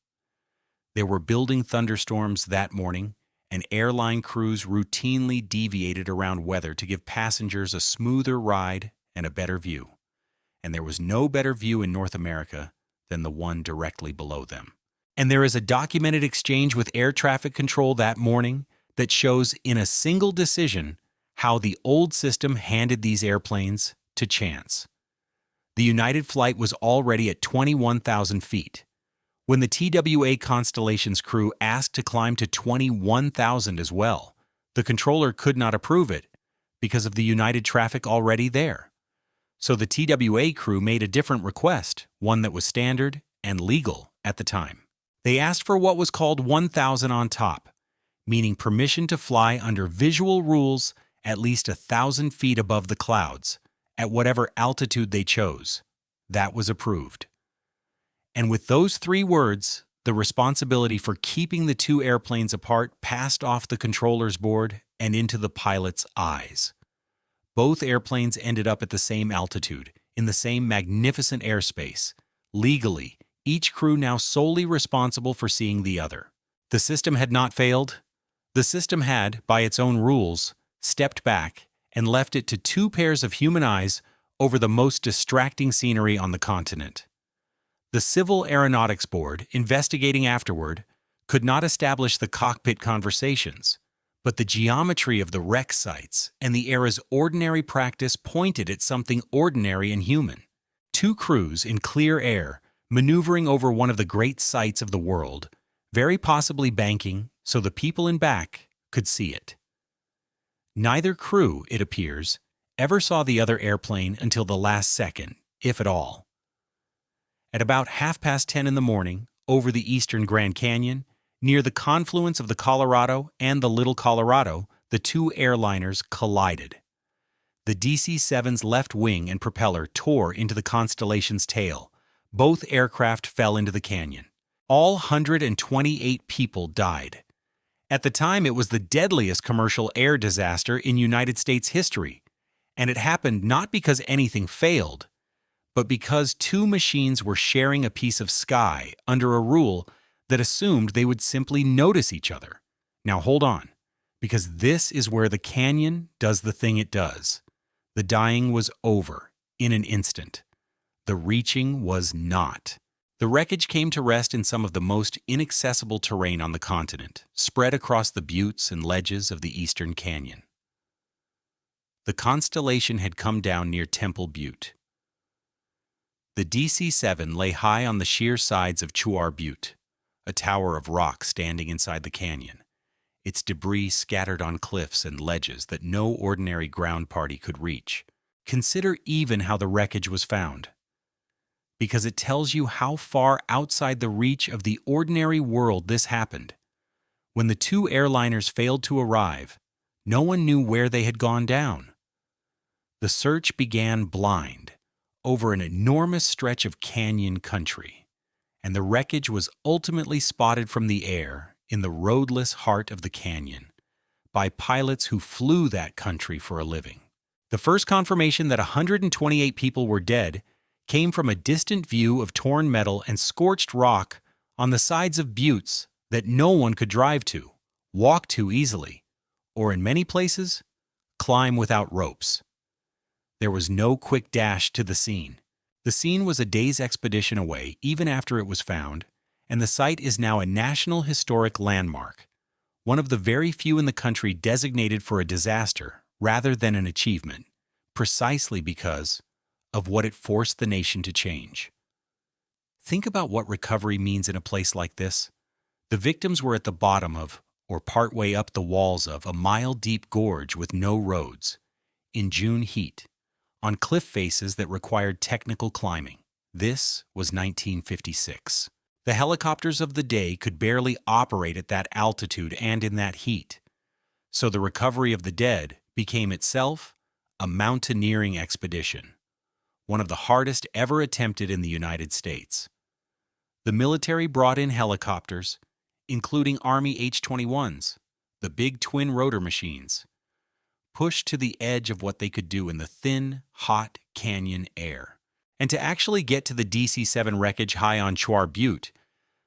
There were building thunderstorms that morning, and airline crews routinely deviated around weather to give passengers a smoother ride and a better view. And there was no better view in North America than the one directly below them. And there is a documented exchange with air traffic control that morning that shows in a single decision how the old system handed these airplanes to chance. The United flight was already at 21,000 feet. When the TWA Constellation's crew asked to climb to 21,000 as well, the controller could not approve it because of the United traffic already there. So the TWA crew made a different request, one that was standard and legal at the time. They asked for what was called 1,000 on top, meaning permission to fly under visual rules at least 1,000 feet above the clouds, at whatever altitude they chose. That was approved. And with those 3 words, the responsibility for keeping the two airplanes apart passed off the controller's board and into the pilot's eyes. Both airplanes ended up at the same altitude, in the same magnificent airspace. Legally, each crew now solely responsible for seeing the other. The system had not failed. The system had, by its own rules, stepped back and left it to 2 pairs of human eyes over the most distracting scenery on the continent. The Civil Aeronautics Board, investigating afterward, could not establish the cockpit conversations, but the geometry of the wreck sites and the era's ordinary practice pointed at something ordinary and human. 2 crews in clear air, maneuvering over one of the great sights of the world, very possibly banking so the people in back could see it. Neither crew, it appears, ever saw the other airplane until the last second, if at all. At about 10:30 in the morning, over the eastern Grand Canyon, near the confluence of the Colorado and the Little Colorado, the 2 airliners collided. The DC-7's left wing and propeller tore into the Constellation's tail. Both aircraft fell into the canyon. All 128 people died. At the time, it was the deadliest commercial air disaster in United States history, and it happened not because anything failed, but because 2 machines were sharing a piece of sky under a rule that assumed they would simply notice each other. Now hold on, because this is where the canyon does the thing it does. The dying was over in an instant. The reaching was not. The wreckage came to rest in some of the most inaccessible terrain on the continent, spread across the buttes and ledges of the eastern canyon. The constellation had come down near Temple Butte. The DC-7 lay high on the sheer sides of Chuar Butte, a tower of rock standing inside the canyon, its debris scattered on cliffs and ledges that no ordinary ground party could reach. Consider even how the wreckage was found, because it tells you how far outside the reach of the ordinary world this happened. When the two airliners failed to arrive, no one knew where they had gone down. The search began blind, over an enormous stretch of canyon country, and the wreckage was ultimately spotted from the air in the roadless heart of the canyon by pilots who flew that country for a living. The first confirmation that 128 people were dead came from a distant view of torn metal and scorched rock on the sides of buttes that no one could drive to, walk to easily, or in many places, climb without ropes. There was no quick dash to the scene. The scene was a day's expedition away even after it was found, and the site is now a National Historic Landmark, one of the very few in the country designated for a disaster rather than an achievement, precisely because of what it forced the nation to change. Think about what recovery means in a place like this. The victims were at the bottom of, or partway up the walls of, a mile-deep gorge with no roads, in June heat, on cliff faces that required technical climbing. This was 1956. The helicopters of the day could barely operate at that altitude and in that heat, so the recovery of the dead became itself a mountaineering expedition, one of the hardest ever attempted in the United States. The military brought in helicopters, including Army H-21s, the big twin-rotor machines, pushed to the edge of what they could do in the thin, hot canyon air. And to actually get to the DC-7 wreckage high on Chuar Butte,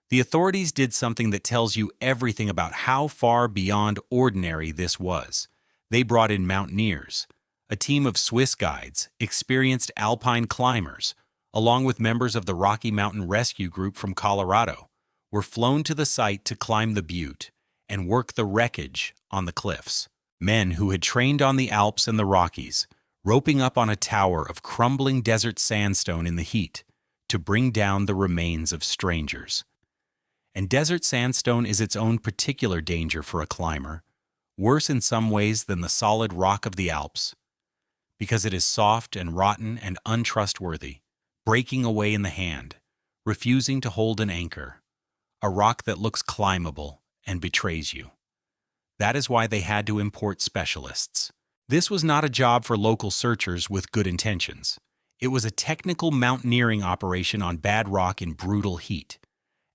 the authorities did something that tells you everything about how far beyond ordinary this was. They brought in mountaineers, a team of Swiss guides, experienced alpine climbers, along with members of the Rocky Mountain Rescue Group from Colorado, were flown to the site to climb the butte and work the wreckage on the cliffs. Men who had trained on the Alps and the Rockies, roping up on a tower of crumbling desert sandstone in the heat to bring down the remains of strangers. And desert sandstone is its own particular danger for a climber, worse in some ways than the solid rock of the Alps, because it is soft and rotten and untrustworthy, breaking away in the hand, refusing to hold an anchor, a rock that looks climbable and betrays you. That is why they had to import specialists. This was not a job for local searchers with good intentions. It was a technical mountaineering operation on bad rock in brutal heat,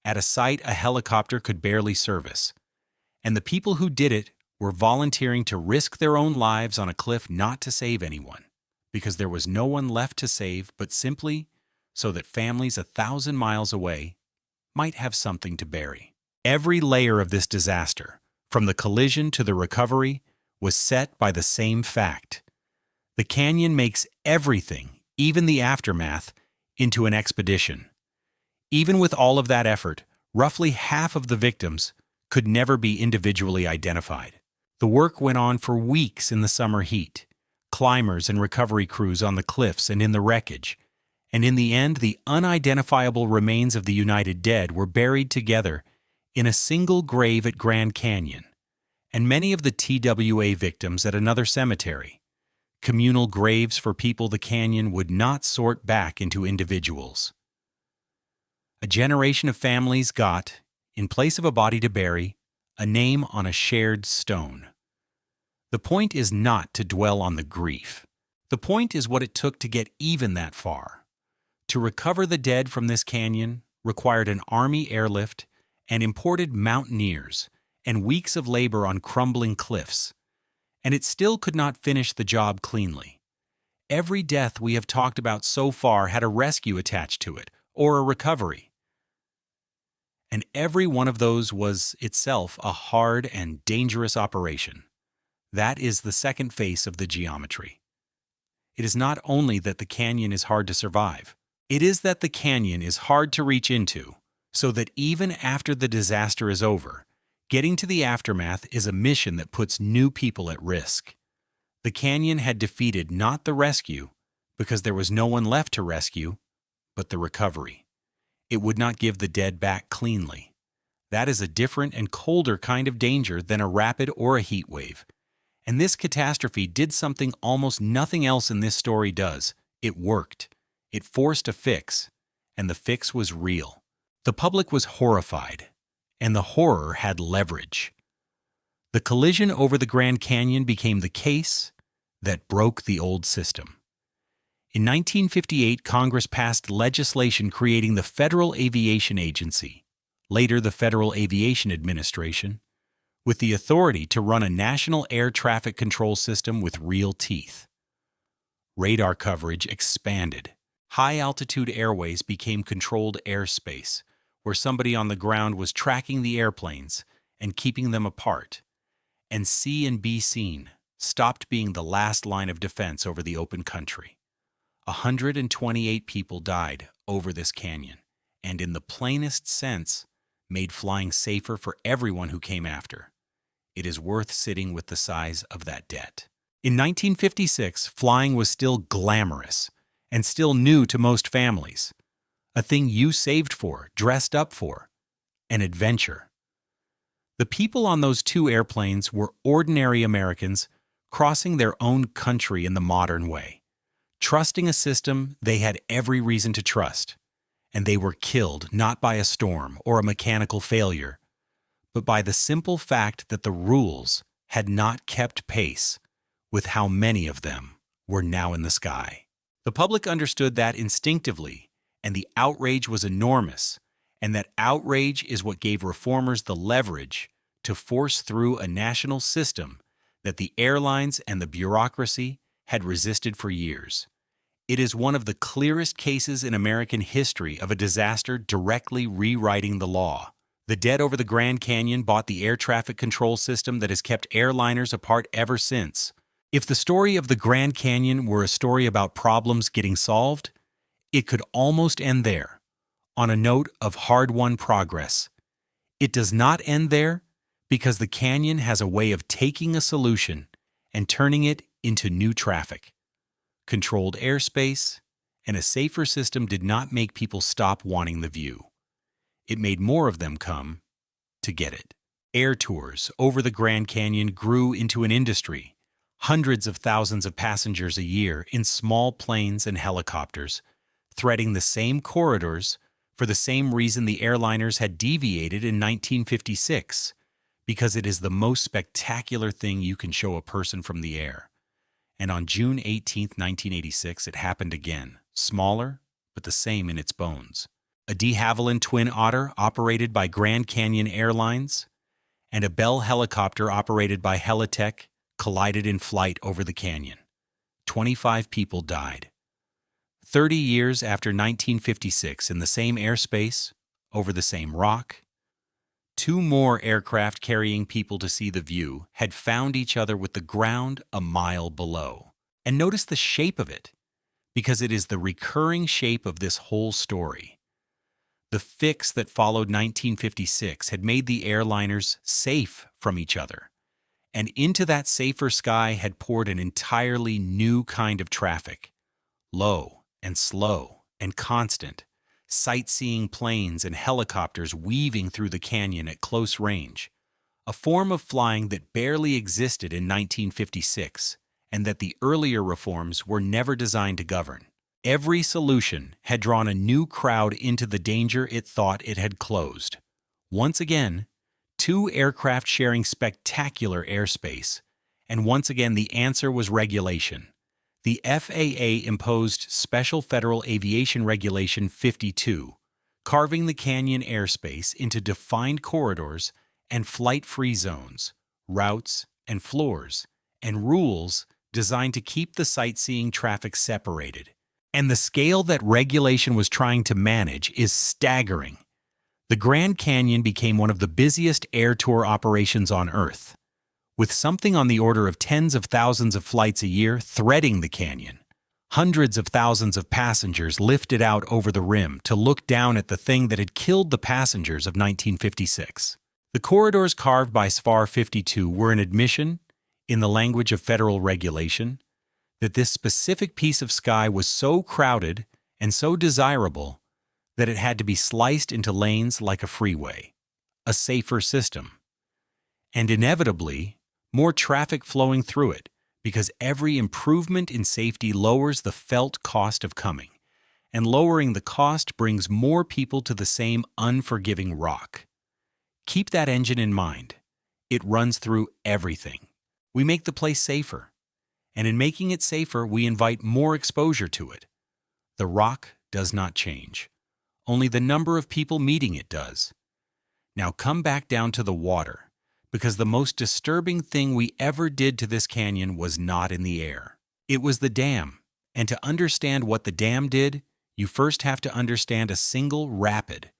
at a site a helicopter could barely service. And the people who did it were volunteering to risk their own lives on a cliff not to save anyone, because there was no one left to save but simply so that families 1,000 miles away might have something to bury. Every layer of this disaster, from the collision to the recovery, was set by the same fact. The canyon makes everything, even the aftermath, into an expedition. Even with all of that effort, roughly half of the victims could never be individually identified. The work went on for weeks in the summer heat, climbers and recovery crews on the cliffs and in the wreckage, and in the end the unidentifiable remains of the united dead were buried together in a single grave at Grand Canyon, and many of the TWA victims at another cemetery, communal graves for people the canyon would not sort back into individuals. A generation of families got, in place of a body to bury, a name on a shared stone. The point is not to dwell on the grief. The point is what it took to get even that far. To recover the dead from this canyon required an Army airlift and imported mountaineers and weeks of labor on crumbling cliffs, and it still could not finish the job cleanly. Every death we have talked about so far had a rescue attached to it, or a recovery. And every one of those was itself a hard and dangerous operation. That is the second face of the geometry. It is not only that the canyon is hard to survive, it is that the canyon is hard to reach into, so that even after the disaster is over, getting to the aftermath is a mission that puts new people at risk. The canyon had defeated not the rescue, because there was no one left to rescue, but the recovery. It would not give the dead back cleanly. That is a different and colder kind of danger than a rapid or a heat wave. And this catastrophe did something almost nothing else in this story does. It worked. It forced a fix, and the fix was real. The public was horrified, and the horror had leverage. The collision over the Grand Canyon became the case that broke the old system. In 1958, Congress passed legislation creating the Federal Aviation Agency, later the Federal Aviation Administration, with the authority to run a national air traffic control system with real teeth. Radar coverage expanded. High-altitude airways became controlled airspace, where somebody on the ground was tracking the airplanes and keeping them apart. And see and be seen stopped being the last line of defense over the open country. 128 people died over this canyon, and in the plainest sense, made flying safer for everyone who came after. It is worth sitting with the size of that debt. In 1956, flying was still glamorous and still new to most families. A thing you saved for, dressed up for, an adventure. The people on those two airplanes were ordinary Americans crossing their own country in the modern way, trusting a system they had every reason to trust, and they were killed not by a storm or a mechanical failure, but by the simple fact that the rules had not kept pace with how many of them were now in the sky. The public understood that instinctively, and the outrage was enormous, and that outrage is what gave reformers the leverage to force through a national system that the airlines and the bureaucracy had resisted for years. It is one of the clearest cases in American history of a disaster directly rewriting the law. The dead over the Grand Canyon bought the air traffic control system that has kept airliners apart ever since. If the story of the Grand Canyon were a story about problems getting solved, it could almost end there, on a note of hard-won progress. It does not end there because the canyon has a way of taking a solution and turning it into new traffic. Controlled airspace and a safer system did not make people stop wanting the view. It made more of them come to get it. Air tours over the Grand Canyon grew into an industry. Hundreds of thousands of passengers a year in small planes and helicopters, threading the same corridors for the same reason the airliners had deviated in 1956, because it is the most spectacular thing you can show a person from the air. And on June 18, 1986, it happened again, smaller, but the same in its bones. A de Havilland Twin Otter operated by Grand Canyon Airlines and a Bell helicopter operated by Helitech collided in flight over the canyon. 25 people died. 30 years after 1956, in the same airspace, over the same rock, two more aircraft carrying people to see the view had found each other with the ground a mile below. And notice the shape of it, because it is the recurring shape of this whole story. The fix that followed 1956 had made the airliners safe from each other, and into that safer sky had poured an entirely new kind of traffic, low and slow and constant, sightseeing planes and helicopters weaving through the canyon at close range, a form of flying that barely existed in 1956 and that the earlier reforms were never designed to govern. Every solution had drawn a new crowd into the danger it thought it had closed. Once again, two aircraft sharing spectacular airspace, and once again the answer was regulation. The FAA imposed Special Federal Aviation Regulation 52, carving the canyon airspace into defined corridors and flight-free zones, routes and floors, and rules designed to keep the sightseeing traffic separated. And the scale that regulation was trying to manage is staggering. The Grand Canyon became one of the busiest air tour operations on Earth, with something on the order of tens of thousands of flights a year threading the canyon. Hundreds of thousands of passengers lifted out over the rim to look down at the thing that had killed the passengers of 1956. The corridors carved by SFAR 52 were an admission in the language of federal regulation, that this specific piece of sky was so crowded and so desirable that it had to be sliced into lanes like a freeway, a safer system, and inevitably more traffic flowing through it, because every improvement in safety lowers the felt cost of coming, and lowering the cost brings more people to the same unforgiving rock. Keep that engine in mind. It runs through everything. We make the place safer, and in making it safer, we invite more exposure to it. The rock does not change. Only the number of people meeting it does. Now come back down to the water, because the most disturbing thing we ever did to this canyon was not in the air. It was the dam, and to understand what the dam did, you first have to understand a single rapid,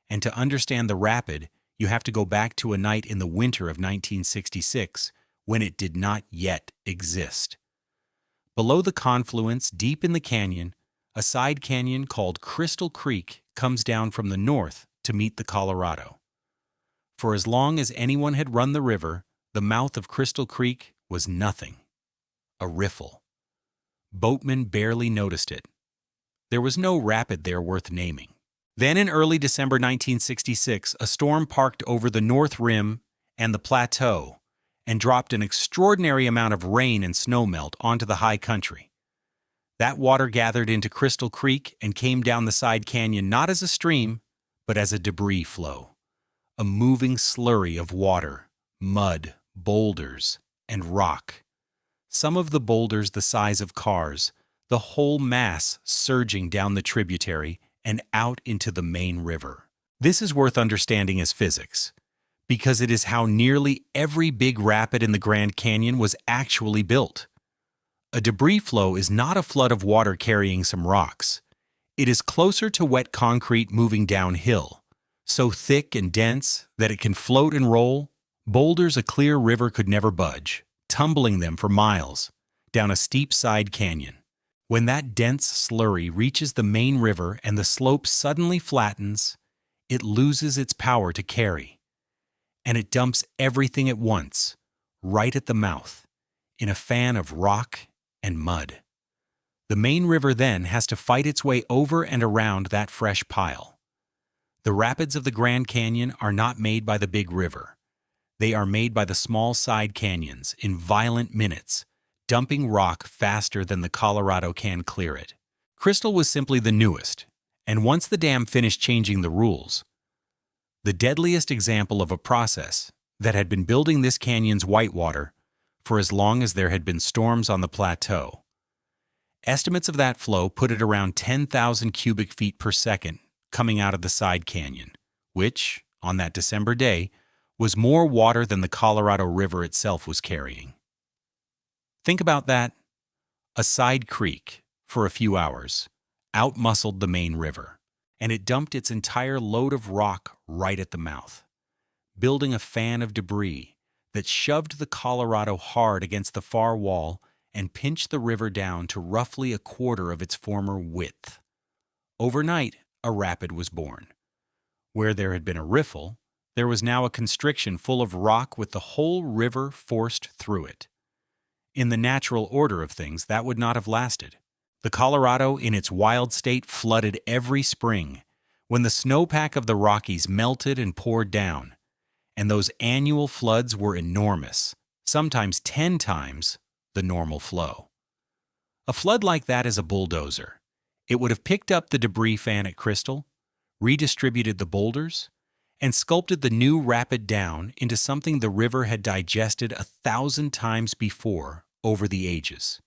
and to understand the rapid, you have to go back to a night in the winter of 1966, when it did not yet exist. Below the confluence, deep in the canyon, a side canyon called Crystal Creek comes down from the north to meet the Colorado. For as long as anyone had run the river, the mouth of Crystal Creek was nothing. A riffle. Boatmen barely noticed it. There was no rapid there worth naming. Then in early December 1966, a storm parked over the north rim and the plateau and dropped an extraordinary amount of rain and snowmelt onto the high country. That water gathered into Crystal Creek and came down the side canyon not as a stream, but as a debris flow. A moving slurry of water, mud, boulders, and rock. Some of the boulders the size of cars, the whole mass surging down the tributary and out into the main river. This is worth understanding as physics, because it is how nearly every big rapid in the Grand Canyon was actually built. A debris flow is not a flood of water carrying some rocks. It is closer to wet concrete moving downhill, so thick and dense that it can float and roll, boulders a clear river could never budge, tumbling them for miles down a steep side canyon. When that dense slurry reaches the main river and the slope suddenly flattens, it loses its power to carry, and it dumps everything at once, right at the mouth, in a fan of rock and mud. The main river then has to fight its way over and around that fresh pile. The rapids of the Grand Canyon are not made by the big river. They are made by the small side canyons in violent minutes, dumping rock faster than the Colorado can clear it. Crystal was simply the newest, and once the dam finished changing the rules, the deadliest example of a process that had been building this canyon's whitewater for as long as there had been storms on the plateau. Estimates of that flow put it around 10,000 cubic feet per second coming out of the side canyon, which, on that December day, was more water than the Colorado River itself was carrying. Think about that. A side creek, for a few hours, outmuscled the main river, and it dumped its entire load of rock right at the mouth, building a fan of debris that shoved the Colorado hard against the far wall and pinched the river down to roughly a quarter of its former width. Overnight, a rapid was born. Where there had been a riffle, there was now a constriction full of rock with the whole river forced through it. In the natural order of things, that would not have lasted. The Colorado, in its wild state, flooded every spring, when the snowpack of the Rockies melted and poured down, and those annual floods were enormous, sometimes 10 times the normal flow. A flood like that is a bulldozer. It would have picked up the debris fan at Crystal, redistributed the boulders, and sculpted the new rapid down into something the river had digested 1,000 times before over the ages.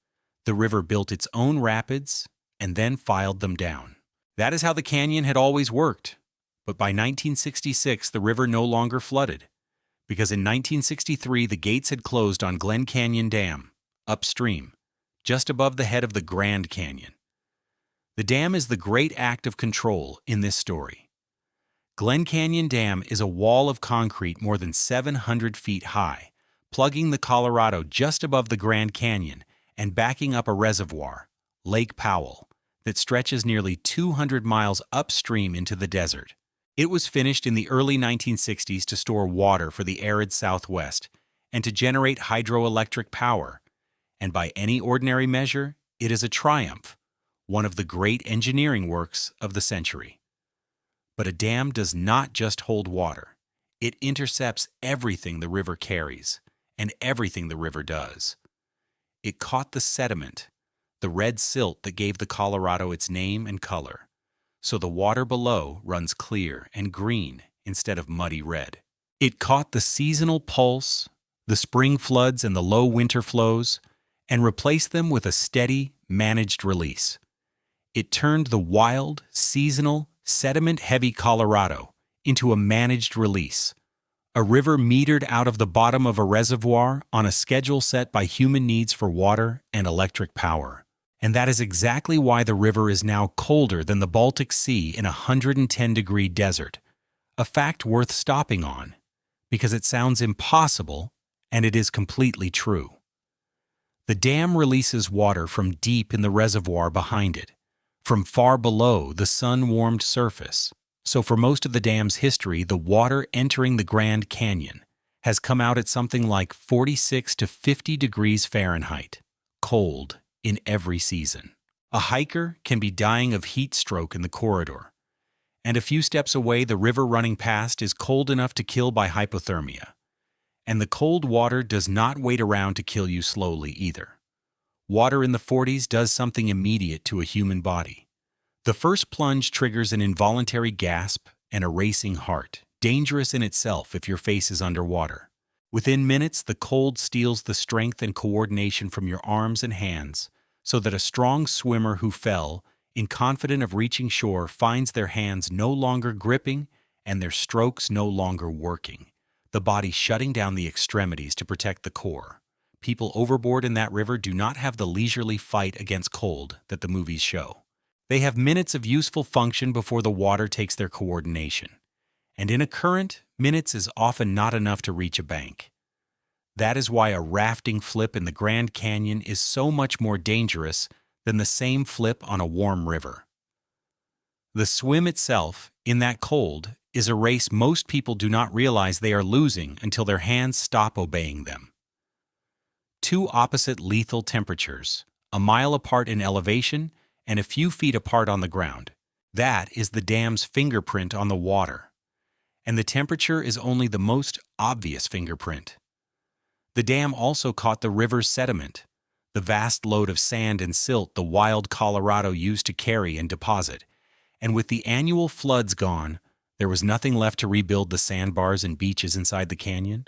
The river built its own rapids and then filed them down. That is how the canyon had always worked. But by 1966, the river no longer flooded, because in 1963 the gates had closed on Glen Canyon Dam, upstream, just above the head of the Grand Canyon. The dam is the great act of control in this story. Glen Canyon Dam is a wall of concrete more than 700 feet high, plugging the Colorado just above the Grand Canyon and backing up a reservoir, Lake Powell, that stretches nearly 200 miles upstream into the desert. It was finished in the early 1960s to store water for the arid Southwest, and to generate hydroelectric power. And by any ordinary measure, it is a triumph, one of the great engineering works of the century. But a dam does not just hold water. It intercepts everything the river carries and everything the river does. It caught the sediment, the red silt that gave the Colorado its name and color, so the water below runs clear and green instead of muddy red. It caught the seasonal pulse, the spring floods and the low winter flows, and replaced them with a steady, managed release. It turned the wild, seasonal, sediment-heavy Colorado into a managed release, a river metered out of the bottom of a reservoir on a schedule set by human needs for water and electric power. And that is exactly why the river is now colder than the Baltic Sea in a 110-degree desert, a fact worth stopping on, because it sounds impossible, and it is completely true. The dam releases water from deep in the reservoir behind it, from far below the sun-warmed surface. So for most of the dam's history, the water entering the Grand Canyon has come out at something like 46 to 50 degrees Fahrenheit, cold in every season. A hiker can be dying of heat stroke in the corridor, and a few steps away the river running past is cold enough to kill by hypothermia. And the cold water does not wait around to kill you slowly either. Water in the 40s does something immediate to a human body. The first plunge triggers an involuntary gasp and a racing heart, dangerous in itself if your face is underwater. Within minutes, the cold steals the strength and coordination from your arms and hands, so that a strong swimmer who fell, confident of reaching shore, finds their hands no longer gripping and their strokes no longer working, the body shutting down the extremities to protect the core. People overboard in that river do not have the leisurely fight against cold that the movies show. They have minutes of useful function before the water takes their coordination. And in a current, minutes is often not enough to reach a bank. That is why a rafting flip in the Grand Canyon is so much more dangerous than the same flip on a warm river. The swim itself, in that cold, is a race most people do not realize they are losing until their hands stop obeying them. Two opposite lethal temperatures, a mile apart in elevation and a few feet apart on the ground. That is the dam's fingerprint on the water. And the temperature is only the most obvious fingerprint. The dam also caught the river's sediment, the vast load of sand and silt the wild Colorado used to carry and deposit. And with the annual floods gone, there was nothing left to rebuild the sandbars and beaches inside the canyon.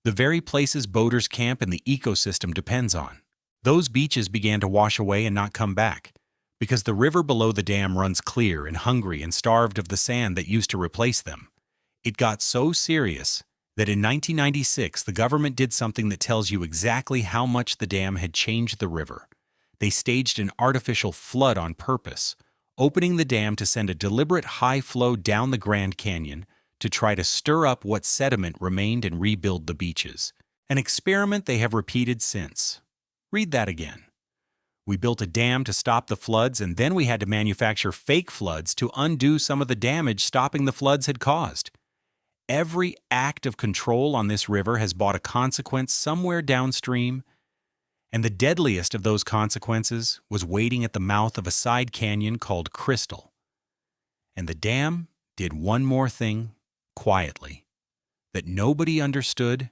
The very places boaters camp and the ecosystem depends on. Those beaches began to wash away and not come back, because the river below the dam runs clear and hungry and starved of the sand that used to replace them. It got so serious that in 1996 the government did something that tells you exactly how much the dam had changed the river. They staged an artificial flood on purpose, opening the dam to send a deliberate high flow down the Grand Canyon to try to stir up what sediment remained and rebuild the beaches. An experiment they have repeated since. Read that again. We built a dam to stop the floods, and then we had to manufacture fake floods to undo some of the damage stopping the floods had caused. Every act of control on this river has brought a consequence somewhere downstream, and the deadliest of those consequences was waiting at the mouth of a side canyon called Crystal. And the dam did one more thing, quietly, that nobody understood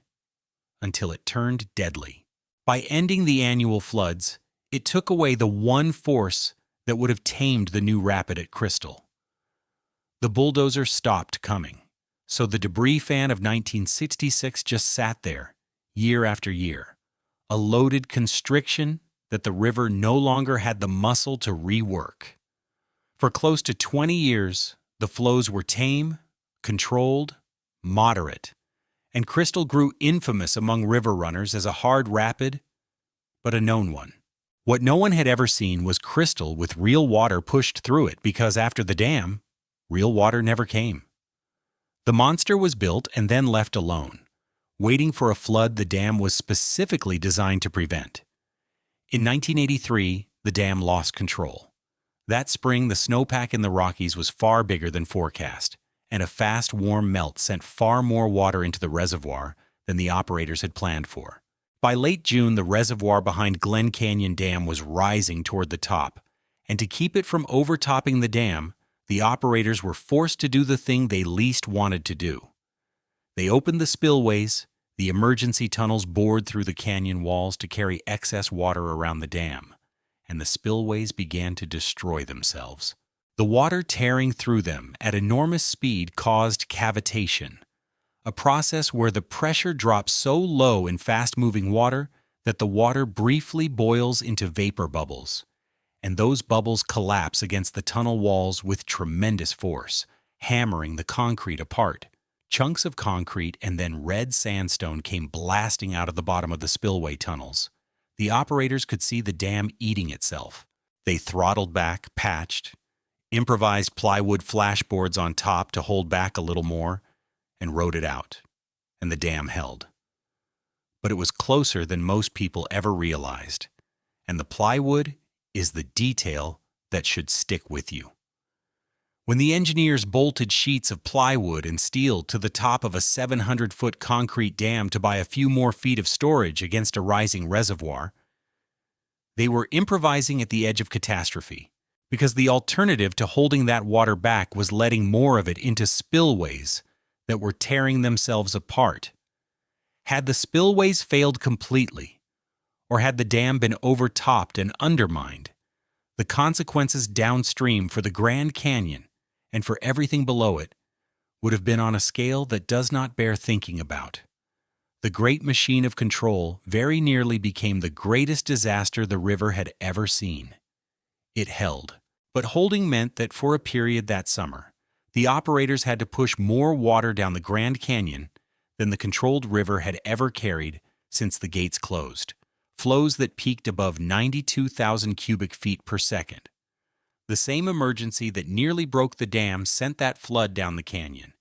until it turned deadly. By ending the annual floods, it took away the one force that would have tamed the new rapid at Crystal. The bulldozer stopped coming, so the debris fan of 1966 just sat there, year after year, a loaded constriction that the river no longer had the muscle to rework. For close to 20 years, the flows were tame, controlled, moderate, and Crystal grew infamous among river runners as a hard rapid, but a known one. What no one had ever seen was Crystal with real water pushed through it because after the dam, real water never came. The monster was built and then left alone, waiting for a flood the dam was specifically designed to prevent. In 1983, the dam lost control. That spring, the snowpack in the Rockies was far bigger than forecast, and a fast, warm melt sent far more water into the reservoir than the operators had planned for. By late June, the reservoir behind Glen Canyon Dam was rising toward the top, and to keep it from overtopping the dam, the operators were forced to do the thing they least wanted to do. They opened the spillways, the emergency tunnels bored through the canyon walls to carry excess water around the dam, and the spillways began to destroy themselves. The water tearing through them at enormous speed caused cavitation, a process where the pressure drops so low in fast-moving water that the water briefly boils into vapor bubbles, and those bubbles collapse against the tunnel walls with tremendous force, hammering the concrete apart. Chunks of concrete and then red sandstone came blasting out of the bottom of the spillway tunnels. The operators could see the dam eating itself. They throttled back, patched, improvised plywood flashboards on top to hold back a little more, and rode it out, and the dam held. But it was closer than most people ever realized, and the plywood is the detail that should stick with you. When the engineers bolted sheets of plywood and steel to the top of a 700-foot concrete dam to buy a few more feet of storage against a rising reservoir, they were improvising at the edge of catastrophe, because the alternative to holding that water back was letting more of it into spillways that were tearing themselves apart. Had the spillways failed completely, or had the dam been overtopped and undermined, the consequences downstream for the Grand Canyon and for everything below it would have been on a scale that does not bear thinking about. The great machine of control very nearly became the greatest disaster the river had ever seen. It held, but holding meant that for a period that summer, the operators had to push more water down the Grand Canyon than the controlled river had ever carried since the gates closed, flows that peaked above 92,000 cubic feet per second. The same emergency that nearly broke the dam sent that flood down the canyon,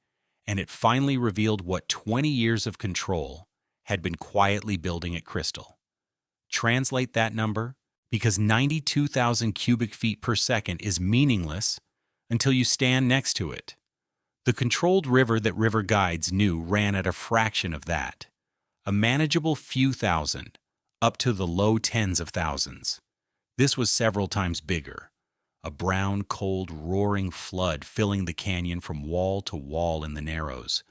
and it finally revealed what 20 years of control had been quietly building at Crystal. Translate that number, because 92,000 cubic feet per second is meaningless until you stand next to it. The controlled river that river guides knew ran at a fraction of that, a manageable few thousand, up to the low tens of thousands. This was several times bigger, a brown, cold, roaring flood filling the canyon from wall to wall in the Narrows,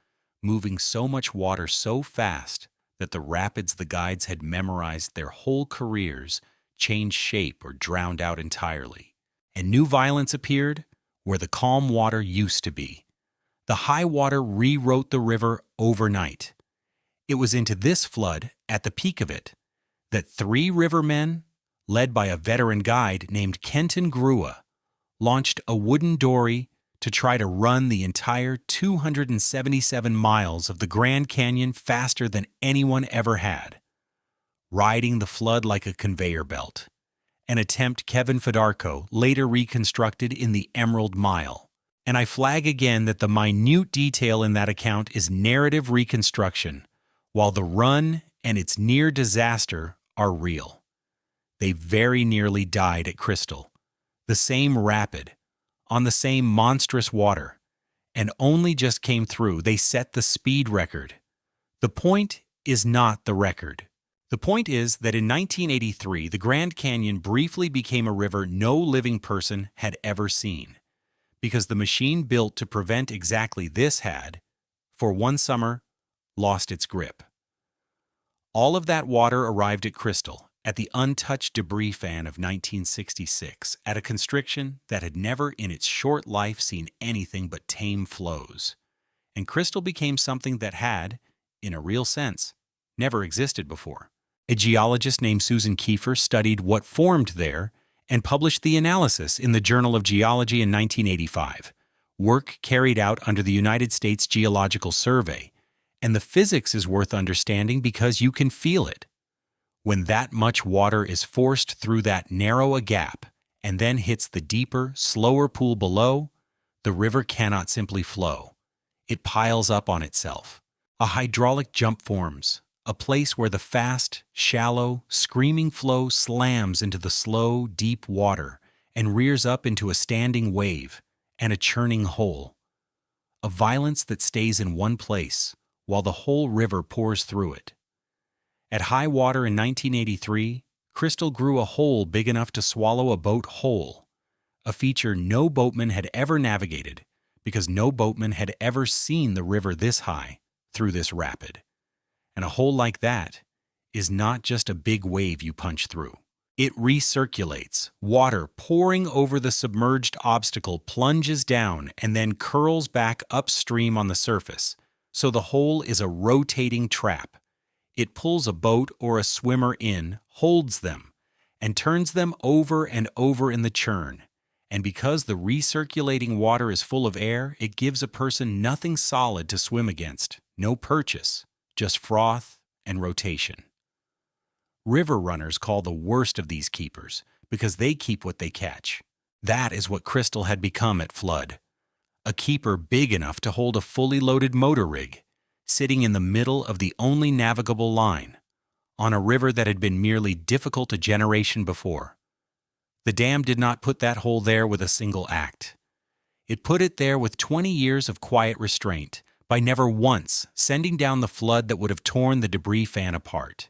moving so much water so fast that the rapids the guides had memorized their whole careers changed shape or drowned out entirely. And new violence appeared where the calm water used to be. The high water rewrote the river overnight. It was into this flood, at the peak of it, that 3 rivermen, led by a veteran guide named Kenton Grua, launched a wooden dory to try to run the entire 277 miles of the Grand Canyon faster than anyone ever had, riding the flood like a conveyor belt, an attempt Kevin Fedarko later reconstructed in the Emerald Mile. And I flag again that the minute detail in that account is narrative reconstruction, while the run and its near disaster are real. They very nearly died at Crystal, the same rapid, on the same monstrous water, and only just came through. They set the speed record. The point is not the record. The point is that in 1983, the Grand Canyon briefly became a river no living person had ever seen, because the machine built to prevent exactly this had, for one summer, lost its grip. All of that water arrived at Crystal, at the untouched debris fan of 1966, at a constriction that had never in its short life seen anything but tame flows. And Crystal became something that had, in a real sense, never existed before. A geologist named Susan Kiefer studied what formed there and published the analysis in the Journal of Geology in 1985, work carried out under the United States Geological Survey, and the physics is worth understanding because you can feel it. When that much water is forced through that narrow a gap and then hits the deeper, slower pool below, the river cannot simply flow. It piles up on itself. A hydraulic jump forms, a place where the fast, shallow, screaming flow slams into the slow, deep water and rears up into a standing wave and a churning hole. A violence that stays in one place while the whole river pours through it. At high water in 1983, Crystal grew a hole big enough to swallow a boat whole, a feature no boatman had ever navigated because no boatman had ever seen the river this high through this rapid. And a hole like that is not just a big wave you punch through. It recirculates. Water pouring over the submerged obstacle plunges down and then curls back upstream on the surface, so the hole is a rotating trap. It pulls a boat or a swimmer in, holds them, and turns them over and over in the churn. And because the recirculating water is full of air, it gives a person nothing solid to swim against, no purchase, just froth and rotation. River runners call the worst of these keepers because they keep what they catch. That is what Crystal had become at flood. A keeper big enough to hold a fully loaded motor rig, sitting in the middle of the only navigable line, on a river that had been merely difficult a generation before. The dam did not put that hole there with a single act. It put it there with 20 years of quiet restraint, by never once sending down the flood that would have torn the debris fan apart,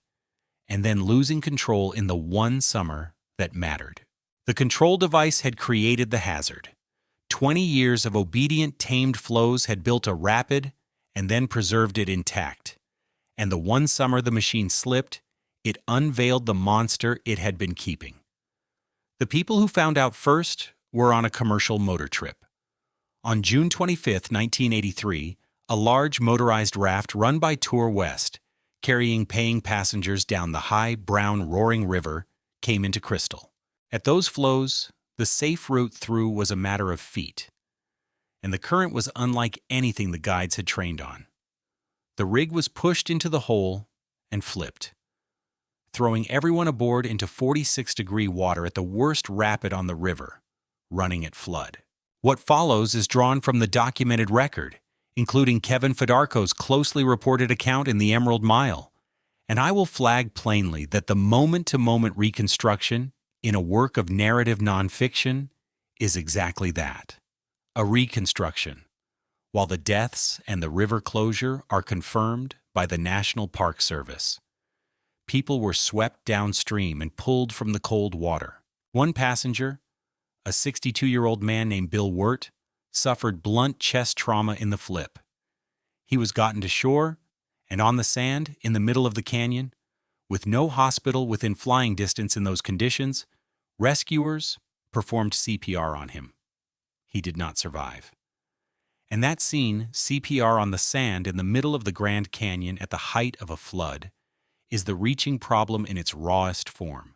and then losing control in the one summer that mattered. The control device had created the hazard. 20 years of obedient, tamed flows had built a rapid and then preserved it intact. And the one summer the machine slipped, it unveiled the monster it had been keeping. The people who found out first were on a commercial motor trip. On June 25, 1983, a large motorized raft run by Tour West, carrying paying passengers down the high, brown, roaring river, came into Crystal. At those flows, the safe route through was a matter of feet, and the current was unlike anything the guides had trained on. The rig was pushed into the hole and flipped, throwing everyone aboard into 46-degree water at the worst rapid on the river, running at flood. What follows is drawn from the documented record, including Kevin Fedarko's closely reported account in the Emerald Mile, and I will flag plainly that the moment-to-moment reconstruction in a work of narrative nonfiction is exactly that, a reconstruction, while the deaths and the river closure are confirmed by the National Park Service. People were swept downstream and pulled from the cold water. One passenger, a 62-year-old man named Bill Wirt, suffered blunt chest trauma in the flip. He was gotten to shore and on the sand in the middle of the canyon. With no hospital within flying distance in those conditions, rescuers performed CPR on him. He did not survive. And that scene, CPR on the sand in the middle of the Grand Canyon at the height of a flood, is the reaching problem in its rawest form.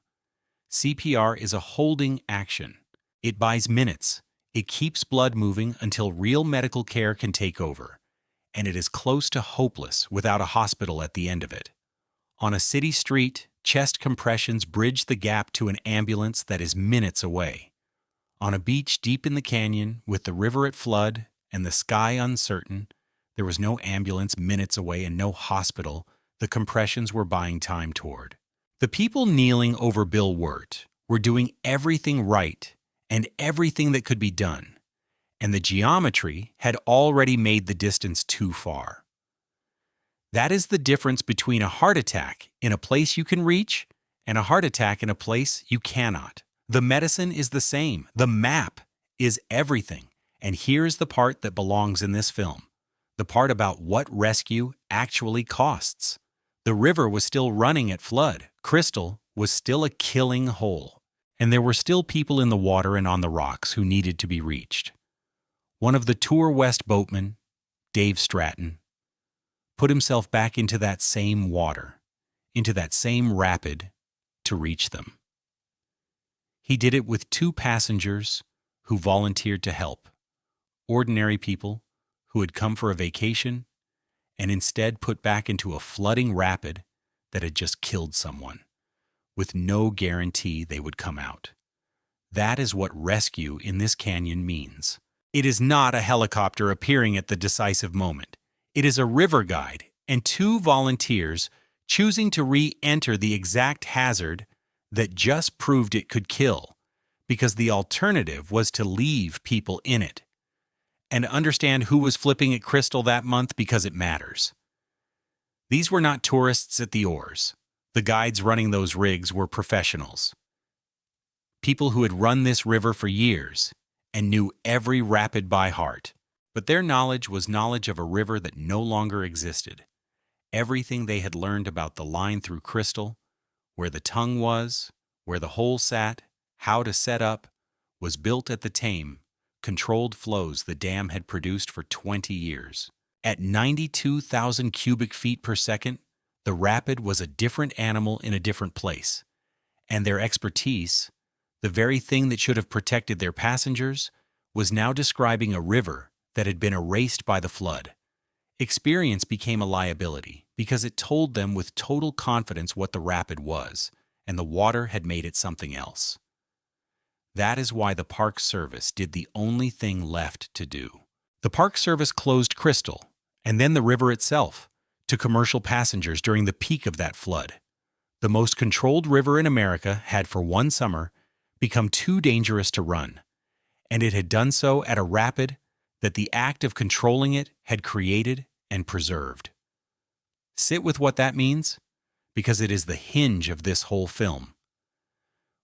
CPR is a holding action. It buys minutes. It keeps blood moving until real medical care can take over, and it is close to hopeless without a hospital at the end of it. On a city street, chest compressions bridge the gap to an ambulance that is minutes away. On a beach deep in the canyon, with the river at flood and the sky uncertain, there was no ambulance minutes away and no hospital the compressions were buying time toward. The people kneeling over Bill Wirt were doing everything right and everything that could be done, and the geometry had already made the distance too far. That is the difference between a heart attack in a place you can reach and a heart attack in a place you cannot. The medicine is the same. The map is everything. And here's the part that belongs in this film, the part about what rescue actually costs. The river was still running at flood. Crystal was still a killing hole. And there were still people in the water and on the rocks who needed to be reached. One of the Tour West boatmen, Dave Stratton, put himself back into that same water, into that same rapid, to reach them. He did it with 2 passengers who volunteered to help, ordinary people who had come for a vacation and instead put back into a flooding rapid that had just killed someone, with no guarantee they would come out. That is what rescue in this canyon means. It is not a helicopter appearing at the decisive moment. It is a river guide and 2 volunteers choosing to re-enter the exact hazard that just proved it could kill, because the alternative was to leave people in it. And understand who was flipping at Crystal that month, because it matters. These were not tourists at the oars. The guides running those rigs were professionals. People who had run this river for years and knew every rapid by heart. But their knowledge was knowledge of a river that no longer existed. Everything they had learned about the line through crystal, where the tongue was, where the hole sat, how to set up, was built at the tame, controlled flows the dam had produced for 20 years. At 92,000 cubic feet per second, the rapid was a different animal in a different place. And their expertise, the very thing that should have protected their passengers, was now describing a river that had been erased by the flood. Experience became a liability because it told them with total confidence what the rapid was, and the water had made it something else. That is why the Park Service did the only thing left to do. The Park Service closed Crystal, and then the river itself, to commercial passengers during the peak of that flood. The most controlled river in America had for one summer become too dangerous to run, and it had done so at a rapid that the act of controlling it had created and preserved. Sit with what that means, because it is the hinge of this whole film.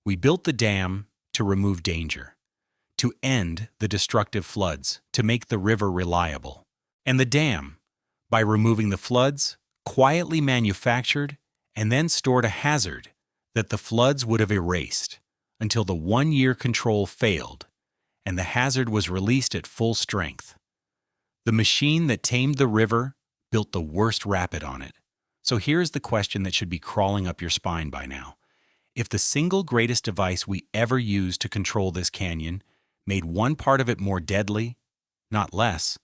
We built the dam to remove danger, to end the destructive floods, to make the river reliable. And the dam, by removing the floods, quietly manufactured and then stored a hazard that the floods would have erased until the one-year control failed and the hazard was released at full strength. The machine that tamed the river built the worst rapid on it. So here's the question that should be crawling up your spine by now. If the single greatest device we ever used to control this canyon made one part of it more deadly, not less,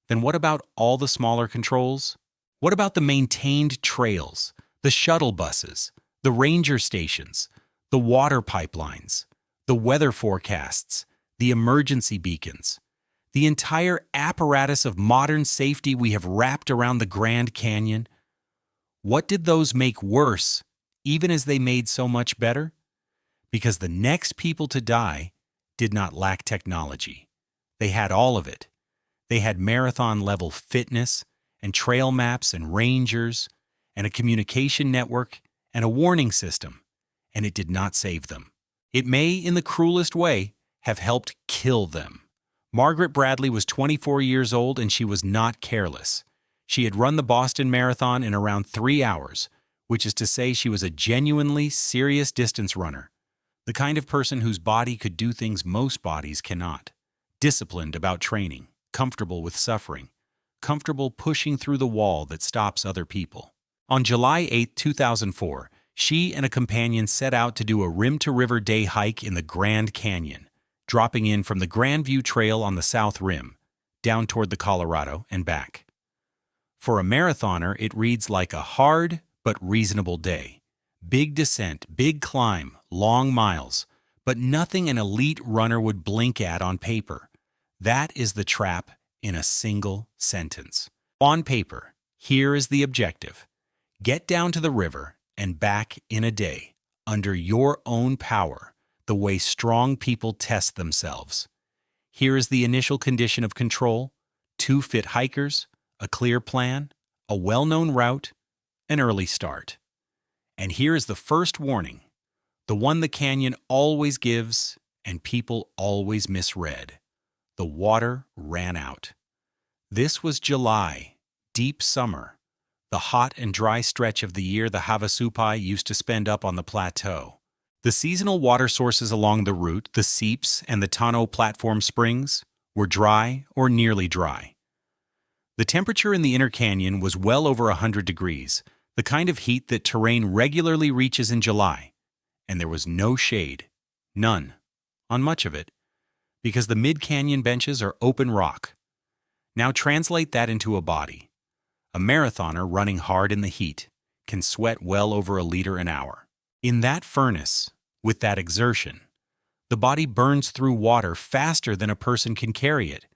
then what about all the smaller controls? What about the maintained trails, the shuttle buses, the ranger stations, the water pipelines, the weather forecasts, the emergency beacons, the entire apparatus of modern safety we have wrapped around the Grand Canyon? What did those make worse, even as they made so much better? Because the next people to die did not lack technology. They had all of it. They had marathon-level fitness and trail maps and rangers and a communication network and a warning system, and it did not save them. It may, in the cruelest way, have helped kill them. Margaret Bradley was 24 years old and she was not careless. She had run the Boston Marathon in around 3 hours, which is to say she was a genuinely serious distance runner, the kind of person whose body could do things most bodies cannot. Disciplined about training, comfortable with suffering, comfortable pushing through the wall that stops other people. On July 8, 2004, she and a companion set out to do a rim-to-river day hike in the Grand Canyon, dropping in from the Grandview Trail on the South Rim, down toward the Colorado and back. For a marathoner, it reads like a hard but reasonable day. Big descent, big climb, long miles, but nothing an elite runner would blink at on paper. That is the trap in a single sentence. On paper, here is the objective. Get down to the river and back in a day, under your own power, the way strong people test themselves. Here is the initial condition of control: 2 fit hikers, a clear plan, a well-known route, an early start. And here is the first warning, the one the canyon always gives and people always misread. The water ran out. This was July, deep summer, the hot and dry stretch of the year the Havasupai used to spend up on the plateau. The seasonal water sources along the route, the seeps and the Tano platform springs, were dry or nearly dry. The temperature in the inner canyon was well over 100 degrees, the kind of heat that terrain regularly reaches in July, and there was no shade, none, on much of it, because the mid-canyon benches are open rock. Now translate that into a body. A marathoner running hard in the heat can sweat well over a liter an hour. In that furnace, with that exertion, the body burns through water faster than a person can carry it,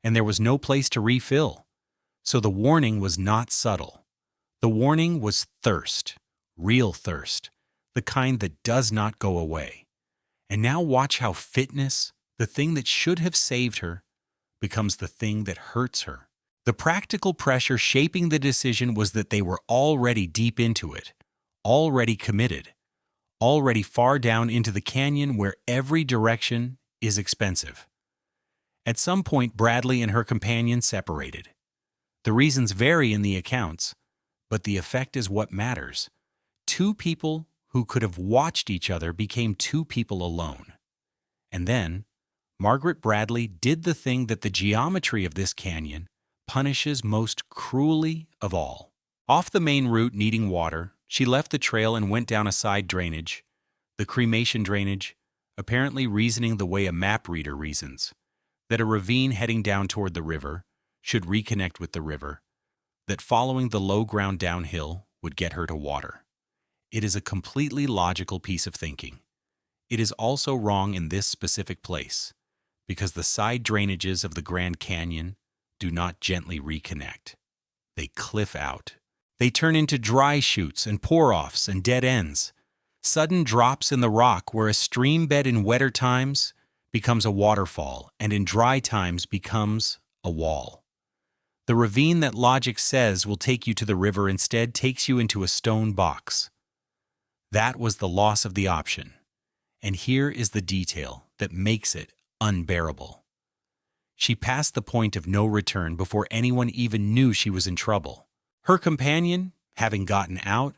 and there was no place to refill. So the warning was not subtle. The warning was thirst, real thirst, the kind that does not go away. And now watch how fitness, the thing that should have saved her, becomes the thing that hurts her. The practical pressure shaping the decision was that they were already deep into it, already committed, already far down into the canyon where every direction is expensive. At some point, Bradley and her companion separated. The reasons vary in the accounts, but the effect is what matters. Two people who could have watched each other became two people alone. And then, Margaret Bradley did the thing that the geometry of this canyon punishes most cruelly of all. Off the main route needing water, she left the trail and went down a side drainage, the cremation drainage, apparently reasoning the way a map reader reasons, that a ravine heading down toward the river should reconnect with the river, that following the low ground downhill would get her to water. It is a completely logical piece of thinking. It is also wrong in this specific place, because the side drainages of the Grand Canyon do not gently reconnect. They cliff out. They turn into dry chutes and pour-offs and dead ends, sudden drops in the rock where a stream bed in wetter times becomes a waterfall and in dry times becomes a wall. The ravine that logic says will take you to the river instead takes you into a stone box. That was the loss of the option, and here is the detail that makes it unbearable. She passed the point of no return before anyone even knew she was in trouble. Her companion, having gotten out,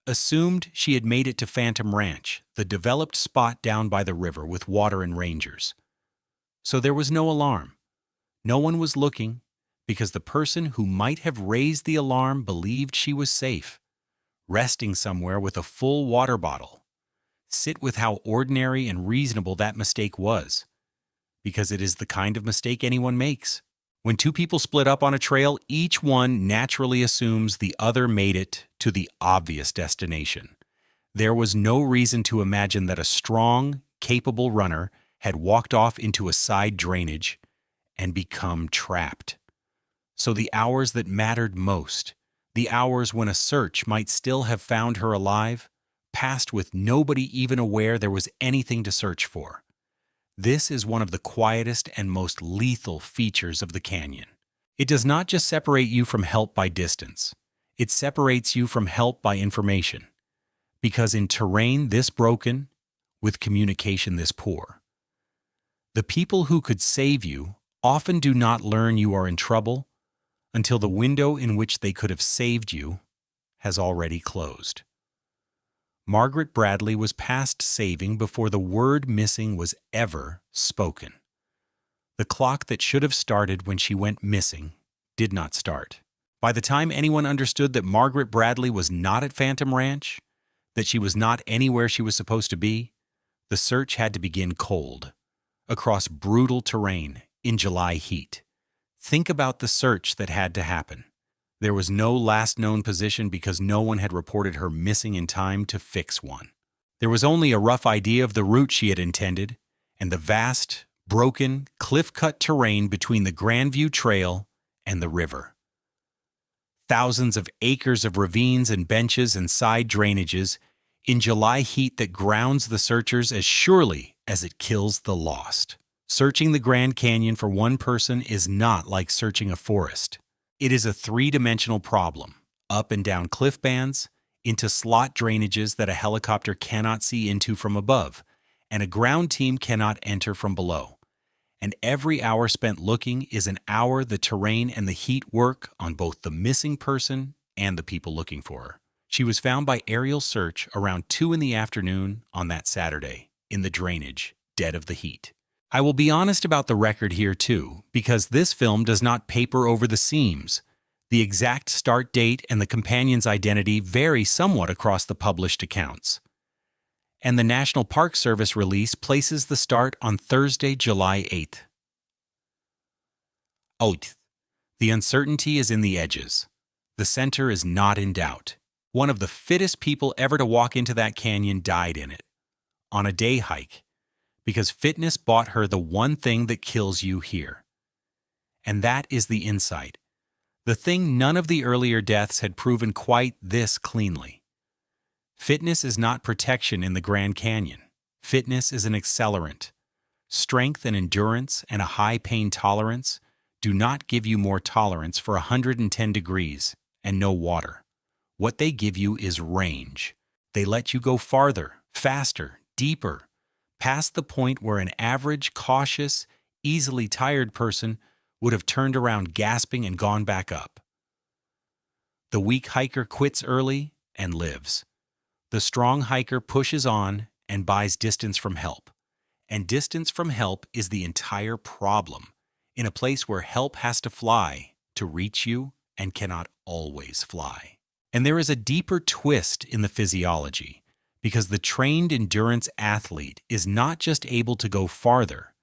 assumed she had made it to Phantom Ranch, the developed spot down by the river with water and rangers. So there was no alarm. No one was looking, because the person who might have raised the alarm believed she was safe, resting somewhere with a full water bottle. Sit with how ordinary and reasonable that mistake was, because it is the kind of mistake anyone makes. When two people split up on a trail, each one naturally assumes the other made it to the obvious destination. There was no reason to imagine that a strong, capable runner had walked off into a side drainage and become trapped. So the hours that mattered most, the hours when a search might still have found her alive, passed with nobody even aware there was anything to search for. This is one of the quietest and most lethal features of the canyon. It does not just separate you from help by distance. It separates you from help by information. Because in terrain this broken, with communication this poor, the people who could save you often do not learn you are in trouble until the window in which they could have saved you has already closed. Margaret Bradley was past saving before the word missing was ever spoken. The clock that should have started when she went missing did not start. By the time anyone understood that Margaret Bradley was not at Phantom Ranch, that she was not anywhere she was supposed to be, the search had to begin cold, across brutal terrain in July heat. Think about the search that had to happen. There was no last known position because no one had reported her missing in time to fix one. There was only a rough idea of the route she had intended, and the vast, broken, cliff-cut terrain between the Grandview Trail and the river. Thousands of acres of ravines and benches and side drainages in July heat that grounds the searchers as surely as it kills the lost. Searching the Grand Canyon for one person is not like searching a forest. It is a three-dimensional problem, up and down cliff bands, into slot drainages that a helicopter cannot see into from above, and a ground team cannot enter from below. And every hour spent looking is an hour the terrain and the heat work on both the missing person and the people looking for her. She was found by aerial search around 2 in the afternoon on that Saturday, in the drainage, dead of the heat. I will be honest about the record here too, because this film does not paper over the seams. The exact start date and the companion's identity vary somewhat across the published accounts. And the National Park Service release places the start on Thursday, July 8th. The uncertainty is in the edges. The center is not in doubt. One of the fittest people ever to walk into that canyon died in it, on a day hike, because fitness bought her the one thing that kills you here. And that is the insight, the thing none of the earlier deaths had proven quite this cleanly. Fitness is not protection in the Grand Canyon. Fitness is an accelerant. Strength and endurance and a high pain tolerance do not give you more tolerance for 110 degrees and no water. What they give you is range. They let you go farther, faster, deeper, past the point where an average, cautious, easily tired person would have turned around gasping and gone back up. The weak hiker quits early and lives. The strong hiker pushes on and buys distance from help. And distance from help is the entire problem, in a place where help has to fly to reach you and cannot always fly. And there is a deeper twist in the physiology, because the trained endurance athlete is not just able to go farther,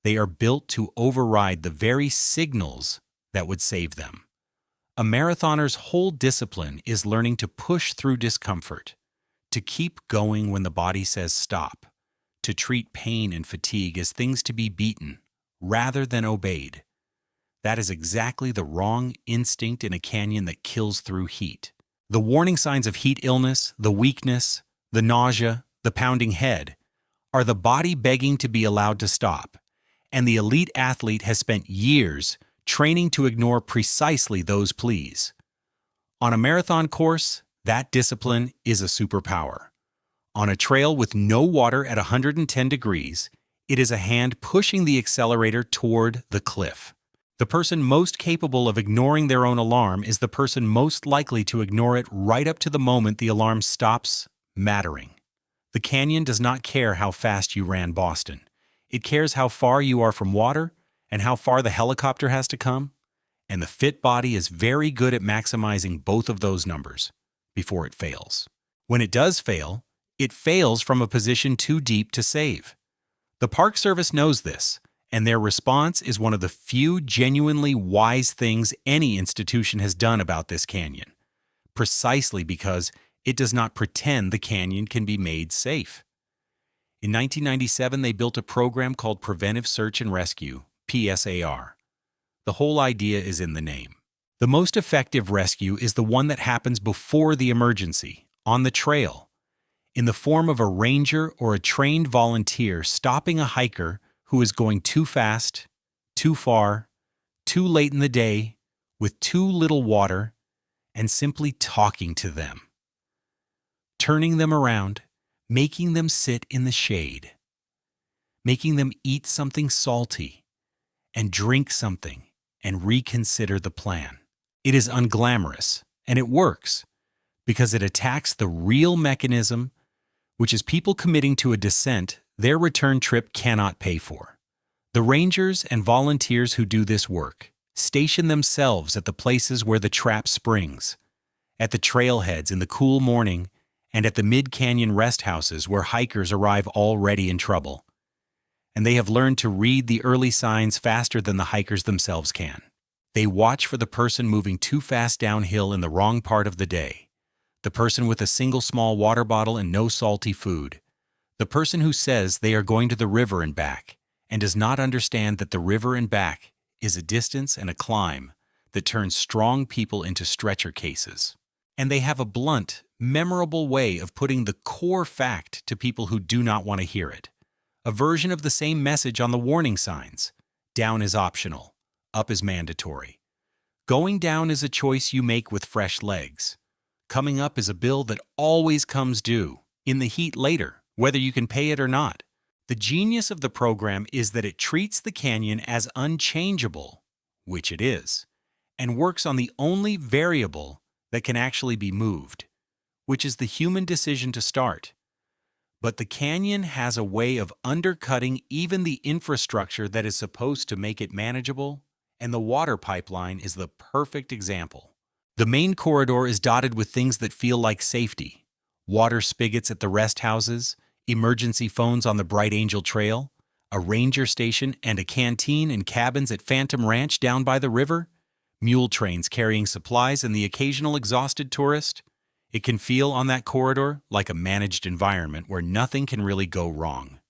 they are built to override the very signals that would save them. A marathoner's whole discipline is learning to push through discomfort, to keep going when the body says stop, to treat pain and fatigue as things to be beaten rather than obeyed. That is exactly the wrong instinct in a canyon that kills through heat. The warning signs of heat illness, the weakness, the nausea, the pounding head, are the body begging to be allowed to stop, and the elite athlete has spent years training to ignore precisely those pleas. On a marathon course, that discipline is a superpower. On a trail with no water at 110 degrees, it is a hand pushing the accelerator toward the cliff. The person most capable of ignoring their own alarm is the person most likely to ignore it right up to the moment the alarm stops mattering. The canyon does not care how fast you ran Boston. It cares how far you are from water and how far the helicopter has to come. And the fit body is very good at maximizing both of those numbers before it fails. When it does fail, it fails from a position too deep to save. The Park Service knows this, and their response is one of the few genuinely wise things any institution has done about this canyon, precisely because it does not pretend the canyon can be made safe. In 1997, they built a program called Preventive Search and Rescue, PSAR. The whole idea is in the name. The most effective rescue is the one that happens before the emergency, on the trail, in the form of a ranger or a trained volunteer stopping a hiker who is going too fast, too far, too late in the day, with too little water, and simply talking to them. Turning them around, making them sit in the shade, making them eat something salty, and drink something, and reconsider the plan. It is unglamorous, and it works, because it attacks the real mechanism, which is people committing to a descent their return trip cannot pay for. The rangers and volunteers who do this work station themselves at the places where the trap springs, at the trailheads in the cool morning, and at the mid-canyon rest houses where hikers arrive already in trouble. And they have learned to read the early signs faster than the hikers themselves can. They watch for the person moving too fast downhill in the wrong part of the day, the person with a single small water bottle and no salty food, the person who says they are going to the river and back and does not understand that the river and back is a distance and a climb that turns strong people into stretcher cases. And they have a blunt, memorable way of putting the core fact to people who do not want to hear it. A version of the same message on the warning signs. Down is optional. Up is mandatory. Going down is a choice you make with fresh legs. Coming up is a bill that always comes due, in the heat later, whether you can pay it or not. The genius of the program is that it treats the canyon as unchangeable, which it is, and works on the only variable that can actually be moved, which is the human decision to start. But the canyon has a way of undercutting even the infrastructure that is supposed to make it manageable, and the water pipeline is the perfect example. The main corridor is dotted with things that feel like safety: water spigots at the rest houses, emergency phones on the Bright Angel Trail, a ranger station and a canteen and cabins at Phantom Ranch down by the river, mule trains carrying supplies and the occasional exhausted tourist. It can feel on that corridor like a managed environment where nothing can really go wrong.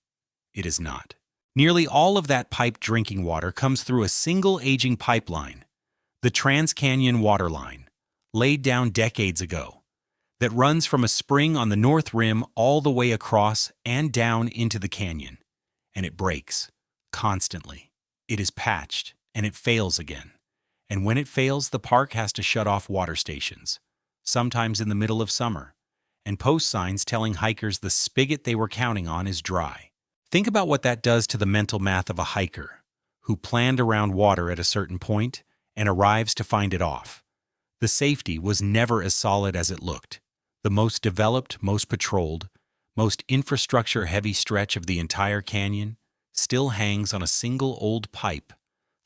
It is not. Nearly all of that piped drinking water comes through a single aging pipeline, the Trans-Canyon Water Line, laid down decades ago, that runs from a spring on the north rim all the way across and down into the canyon, and it breaks constantly. It is patched and it fails again. And when it fails, the park has to shut off water stations, sometimes in the middle of summer, and post signs telling hikers the spigot they were counting on is dry. Think about what that does to the mental math of a hiker who planned around water at a certain point and arrives to find it off. The safety was never as solid as it looked. The most developed, most patrolled, most infrastructure-heavy stretch of the entire canyon still hangs on a single old pipe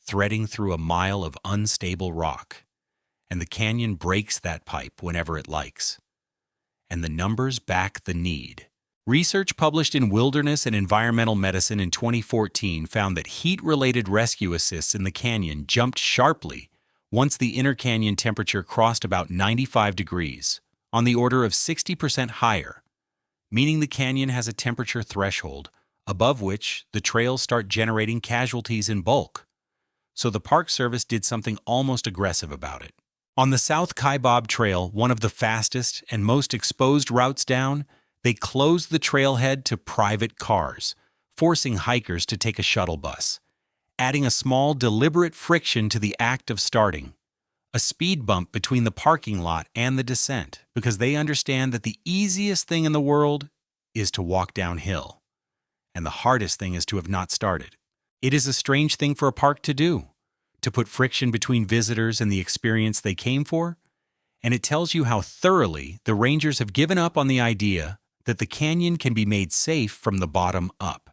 threading through a mile of unstable rock. And the canyon breaks that pipe whenever it likes. And the numbers back the need. Research published in Wilderness and Environmental Medicine in 2014 found that heat-related rescue assists in the canyon jumped sharply once the inner canyon temperature crossed about 95 degrees, on the order of 60% higher, meaning the canyon has a temperature threshold above which the trails start generating casualties in bulk. So the Park Service did something almost aggressive about it. On the South Kaibab Trail, one of the fastest and most exposed routes down, they closed the trailhead to private cars, forcing hikers to take a shuttle bus, adding a small, deliberate friction to the act of starting, a speed bump between the parking lot and the descent, because they understand that the easiest thing in the world is to walk downhill, and the hardest thing is to have not started. It is a strange thing for a park to do, to put friction between visitors and the experience they came for, and it tells you how thoroughly the rangers have given up on the idea that the canyon can be made safe from the bottom up.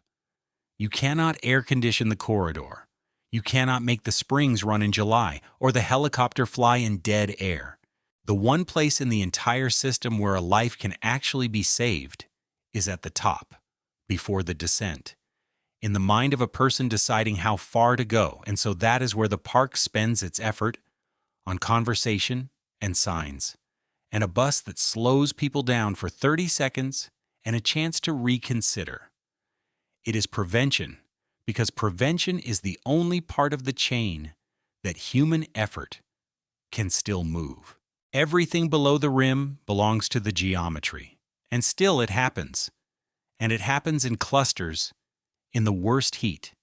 You cannot air condition the corridor. You cannot make the springs run in July or the helicopter fly in dead air. The one place in the entire system where a life can actually be saved is at the top, before the descent, in the mind of a person deciding how far to go, and so that is where the park spends its effort, on conversation and signs, and a bus that slows people down for 30 seconds and a chance to reconsider. It is prevention, because prevention is the only part of the chain that human effort can still move. Everything below the rim belongs to the geometry, and still it happens. And it happens in clusters, in the worst heat,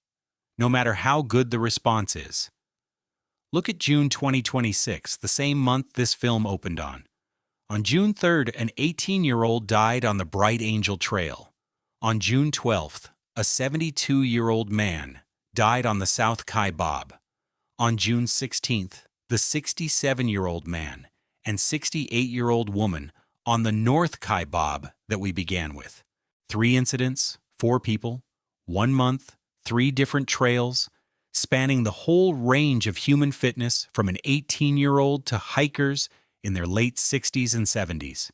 no matter how good the response is. Look at June 2026, the same month this film opened on. On June 3rd, an 18-year-old died on the Bright Angel Trail. On June 12th, a 72-year-old man died on the South Kaibab. On June 16th, the 67-year-old man and 68-year-old woman on the North Kaibab that we began with. 3 incidents, 4 people, 1 month, 3 different trails, spanning the whole range of human fitness from an 18-year-old to hikers in their late 60s and 70s.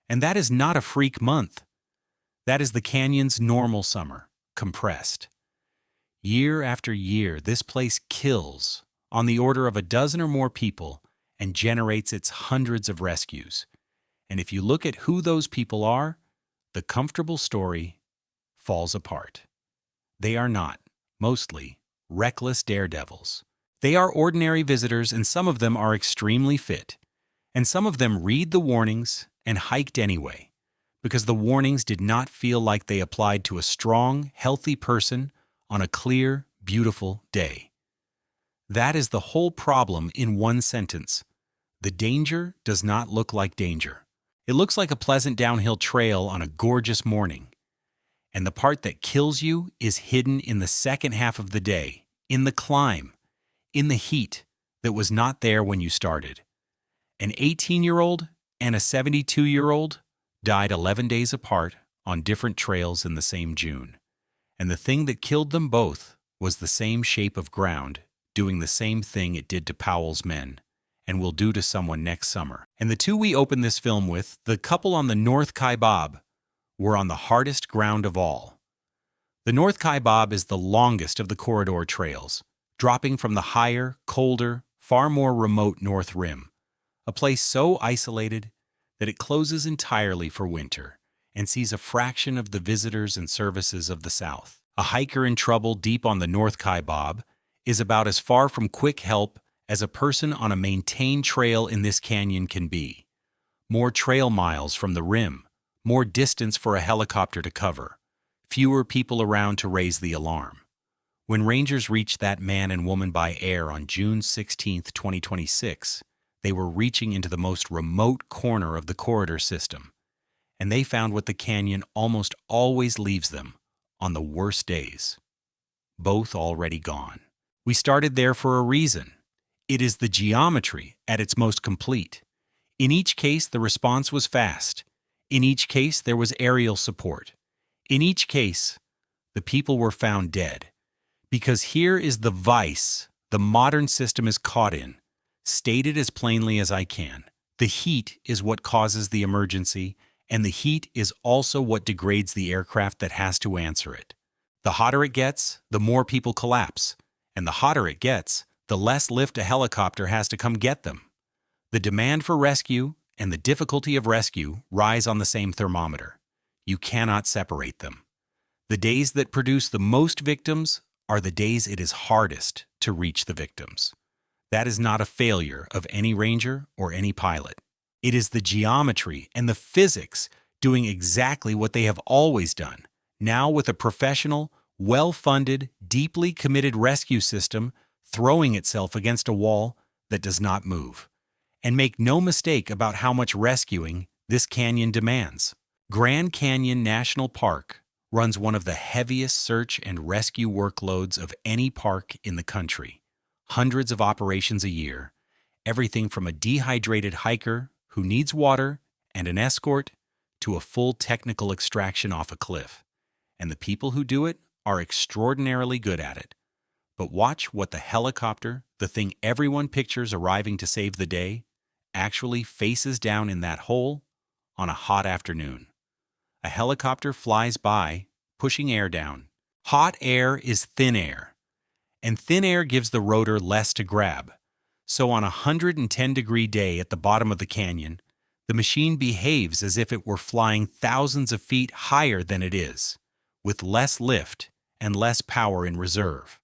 And that is not a freak month. That is the canyon's normal summer, compressed. Year after year, this place kills on the order of a dozen or more people and generates its hundreds of rescues. And if you look at who those people are, the comfortable story falls apart. They are not, mostly, reckless daredevils. They are ordinary visitors, and some of them are extremely fit. And some of them read the warnings and hiked anyway, because the warnings did not feel like they applied to a strong, healthy person on a clear, beautiful day. That is the whole problem in one sentence. The danger does not look like danger. It looks like a pleasant downhill trail on a gorgeous morning. And the part that kills you is hidden in the second half of the day, in the climb, in the heat that was not there when you started. An 18-year-old and a 72-year-old died 11 days apart on different trails in the same June. And the thing that killed them both was the same shape of ground, doing the same thing it did to Powell's men, and will do to someone next summer. And the 2 we opened this film with, the couple on the North Kaibab, were on the hardest ground of all. The North Kaibab is the longest of the corridor trails, dropping from the higher, colder, far more remote North Rim, a place so isolated that it closes entirely for winter and sees a fraction of the visitors and services of the South. A hiker in trouble deep on the North Kaibab is about as far from quick help as a person on a maintained trail in this canyon can be. More trail miles from the rim, more distance for a helicopter to cover, fewer people around to raise the alarm. When Rangers reached that man and woman by air on June 16, 2026, they were reaching into the most remote corner of the corridor system, and they found what the canyon almost always leaves them on the worst days: both already gone. We started there for a reason. It is the geometry at its most complete. In each case, the response was fast. In each case, there was aerial support. In each case, the people were found dead. Because here is the vice the modern system is caught in, stated as plainly as I can. The heat is what causes the emergency, and the heat is also what degrades the aircraft that has to answer it. The hotter it gets, the more people collapse, and the hotter it gets, the less lift a helicopter has to come get them. The demand for rescue and the difficulty of rescue rise on the same thermometer. You cannot separate them. The days that produce the most victims are the days it is hardest to reach the victims. That is not a failure of any ranger or any pilot. It is the geometry and the physics doing exactly what they have always done, now with a professional, well-funded, deeply committed rescue system throwing itself against a wall that does not move. And make no mistake about how much rescuing this canyon demands. Grand Canyon National Park runs one of the heaviest search and rescue workloads of any park in the country. Hundreds of operations a year, everything from a dehydrated hiker who needs water and an escort to a full technical extraction off a cliff. And the people who do it are extraordinarily good at it. But watch what the helicopter, the thing everyone pictures arriving to save the day, actually faces down in that hole on a hot afternoon. A helicopter flies by, pushing air down. Hot air is thin air, and thin air gives the rotor less to grab. So on a 110-degree day at the bottom of the canyon, the machine behaves as if it were flying thousands of feet higher than it is, with less lift and less power in reserve.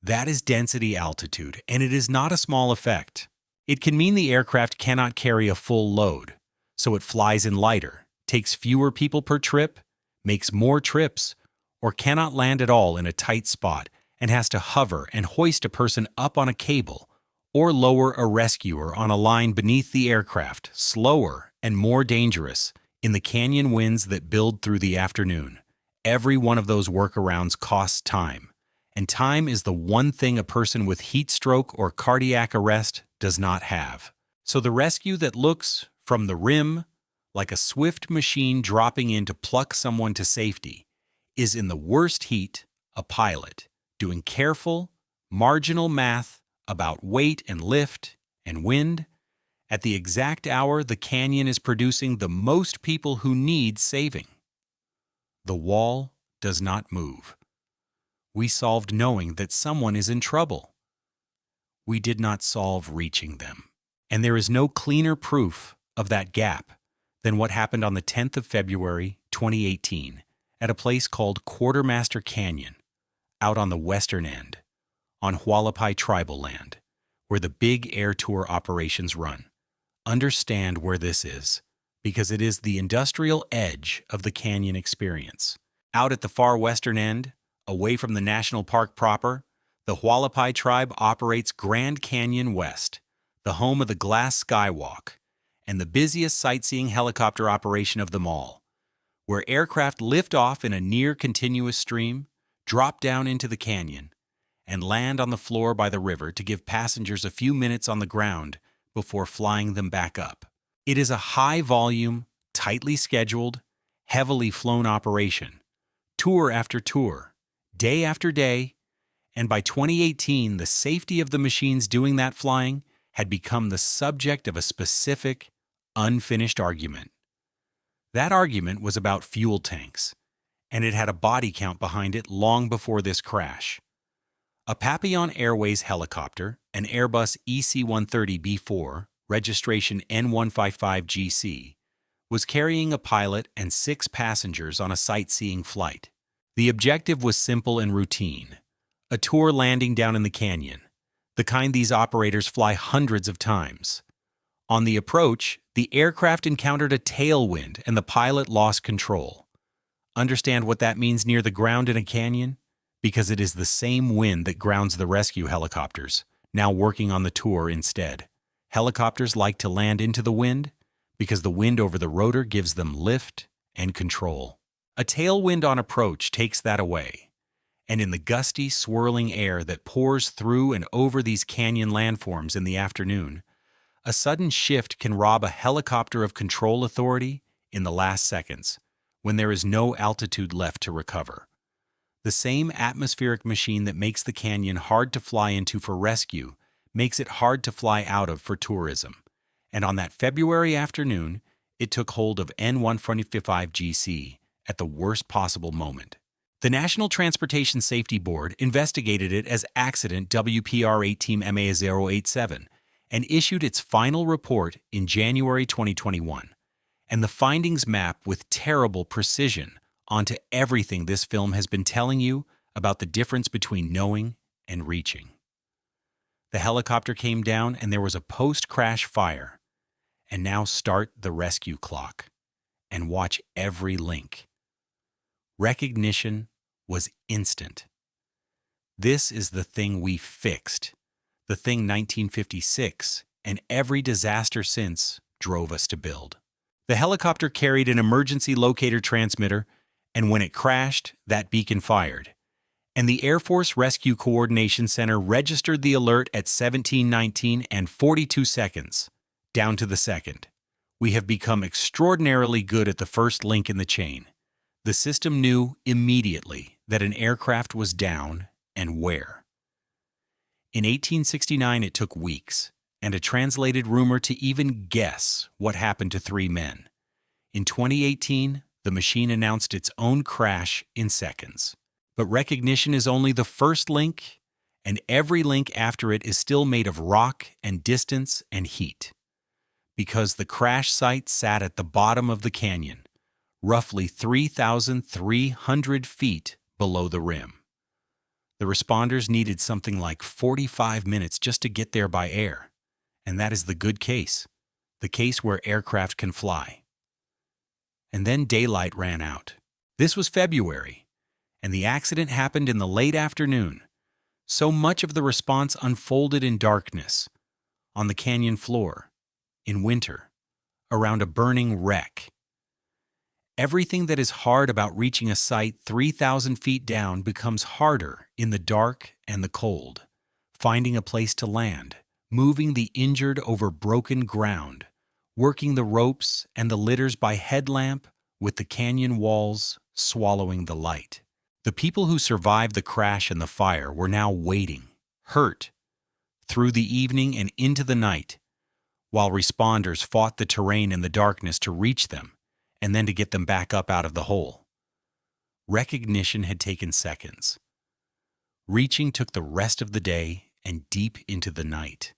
That is density altitude, and it is not a small effect. It can mean the aircraft cannot carry a full load, so it flies in lighter, takes fewer people per trip, makes more trips, or cannot land at all in a tight spot and has to hover and hoist a person up on a cable or lower a rescuer on a line beneath the aircraft, slower and more dangerous in the canyon winds that build through the afternoon. Every one of those workarounds costs time, and time is the one thing a person with heat stroke or cardiac arrest does not have. So the rescue that looks, from the rim, like a swift machine dropping in to pluck someone to safety, is in the worst heat a pilot, doing careful, marginal math about weight and lift and wind, at the exact hour the canyon is producing the most people who need saving. The wall does not move. We solved knowing that someone is in trouble. We did not solve reaching them. And there is no cleaner proof of that gap than what happened on the 10th of February, 2018, at a place called Quartermaster Canyon, out on the western end, on Hualapai tribal land, where the big air tour operations run. Understand where this is, because it is the industrial edge of the canyon experience. Out at the far western end, away from the national park proper, the Hualapai tribe operates Grand Canyon West, the home of the Glass Skywalk, and the busiest sightseeing helicopter operation of them all, where aircraft lift off in a near-continuous stream, drop down into the canyon, and land on the floor by the river to give passengers a few minutes on the ground before flying them back up. It is a high-volume, tightly scheduled, heavily flown operation, tour after tour, day after day, and by 2018, the safety of the machines doing that flying had become the subject of a specific, unfinished argument. That argument was about fuel tanks, and it had a body count behind it long before this crash. A Papillon Airways helicopter, an Airbus EC-130B4, registration N155GC, was carrying a pilot and 6 passengers on a sightseeing flight. The objective was simple and routine: a tour landing down in the canyon, the kind these operators fly hundreds of times. On the approach, the aircraft encountered a tailwind and the pilot lost control. Understand what that means near the ground in a canyon? Because it is the same wind that grounds the rescue helicopters, now working on the tour instead. Helicopters like to land into the wind because the wind over the rotor gives them lift and control. A tailwind on approach takes that away. And in the gusty, swirling air that pours through and over these canyon landforms in the afternoon, a sudden shift can rob a helicopter of control authority in the last seconds, when there is no altitude left to recover. The same atmospheric machine that makes the canyon hard to fly into for rescue makes it hard to fly out of for tourism. And on that February afternoon, it took hold of N145GC at the worst possible moment. The National Transportation Safety Board investigated it as accident WPR18MA087 and issued its final report in January 2021. And the findings map with terrible precision onto everything this film has been telling you about the difference between knowing and reaching. The helicopter came down and there was a post-crash fire. And now start the rescue clock and watch every link. Recognition was instant. This is the thing we fixed, the thing 1956 and every disaster since drove us to build. The helicopter carried an emergency locator transmitter, and when it crashed, that beacon fired. And the Air Force Rescue Coordination Center registered the alert at 17:19 and 42 seconds, down to the second. We have become extraordinarily good at the first link in the chain. The system knew immediately that an aircraft was down and where. In 1869, it took weeks and a translated rumor to even guess what happened to 3 men. In 2018, the machine announced its own crash in seconds. But recognition is only the first link, and every link after it is still made of rock and distance and heat. Because the crash site sat at the bottom of the canyon, roughly 3,300 feet below the rim. The responders needed something like 45 minutes just to get there by air. And that is the good case, the case where aircraft can fly. And then daylight ran out. This was February, and the accident happened in the late afternoon. So much of the response unfolded in darkness, on the canyon floor, in winter, around a burning wreck. Everything that is hard about reaching a site 3,000 feet down becomes harder in the dark and the cold. Finding a place to land, moving the injured over broken ground, working the ropes and the litters by headlamp with the canyon walls swallowing the light. The people who survived the crash and the fire were now waiting, hurt, through the evening and into the night, while responders fought the terrain in the darkness to reach them and then to get them back up out of the hole. Recognition had taken seconds. Reaching took the rest of the day and deep into the night.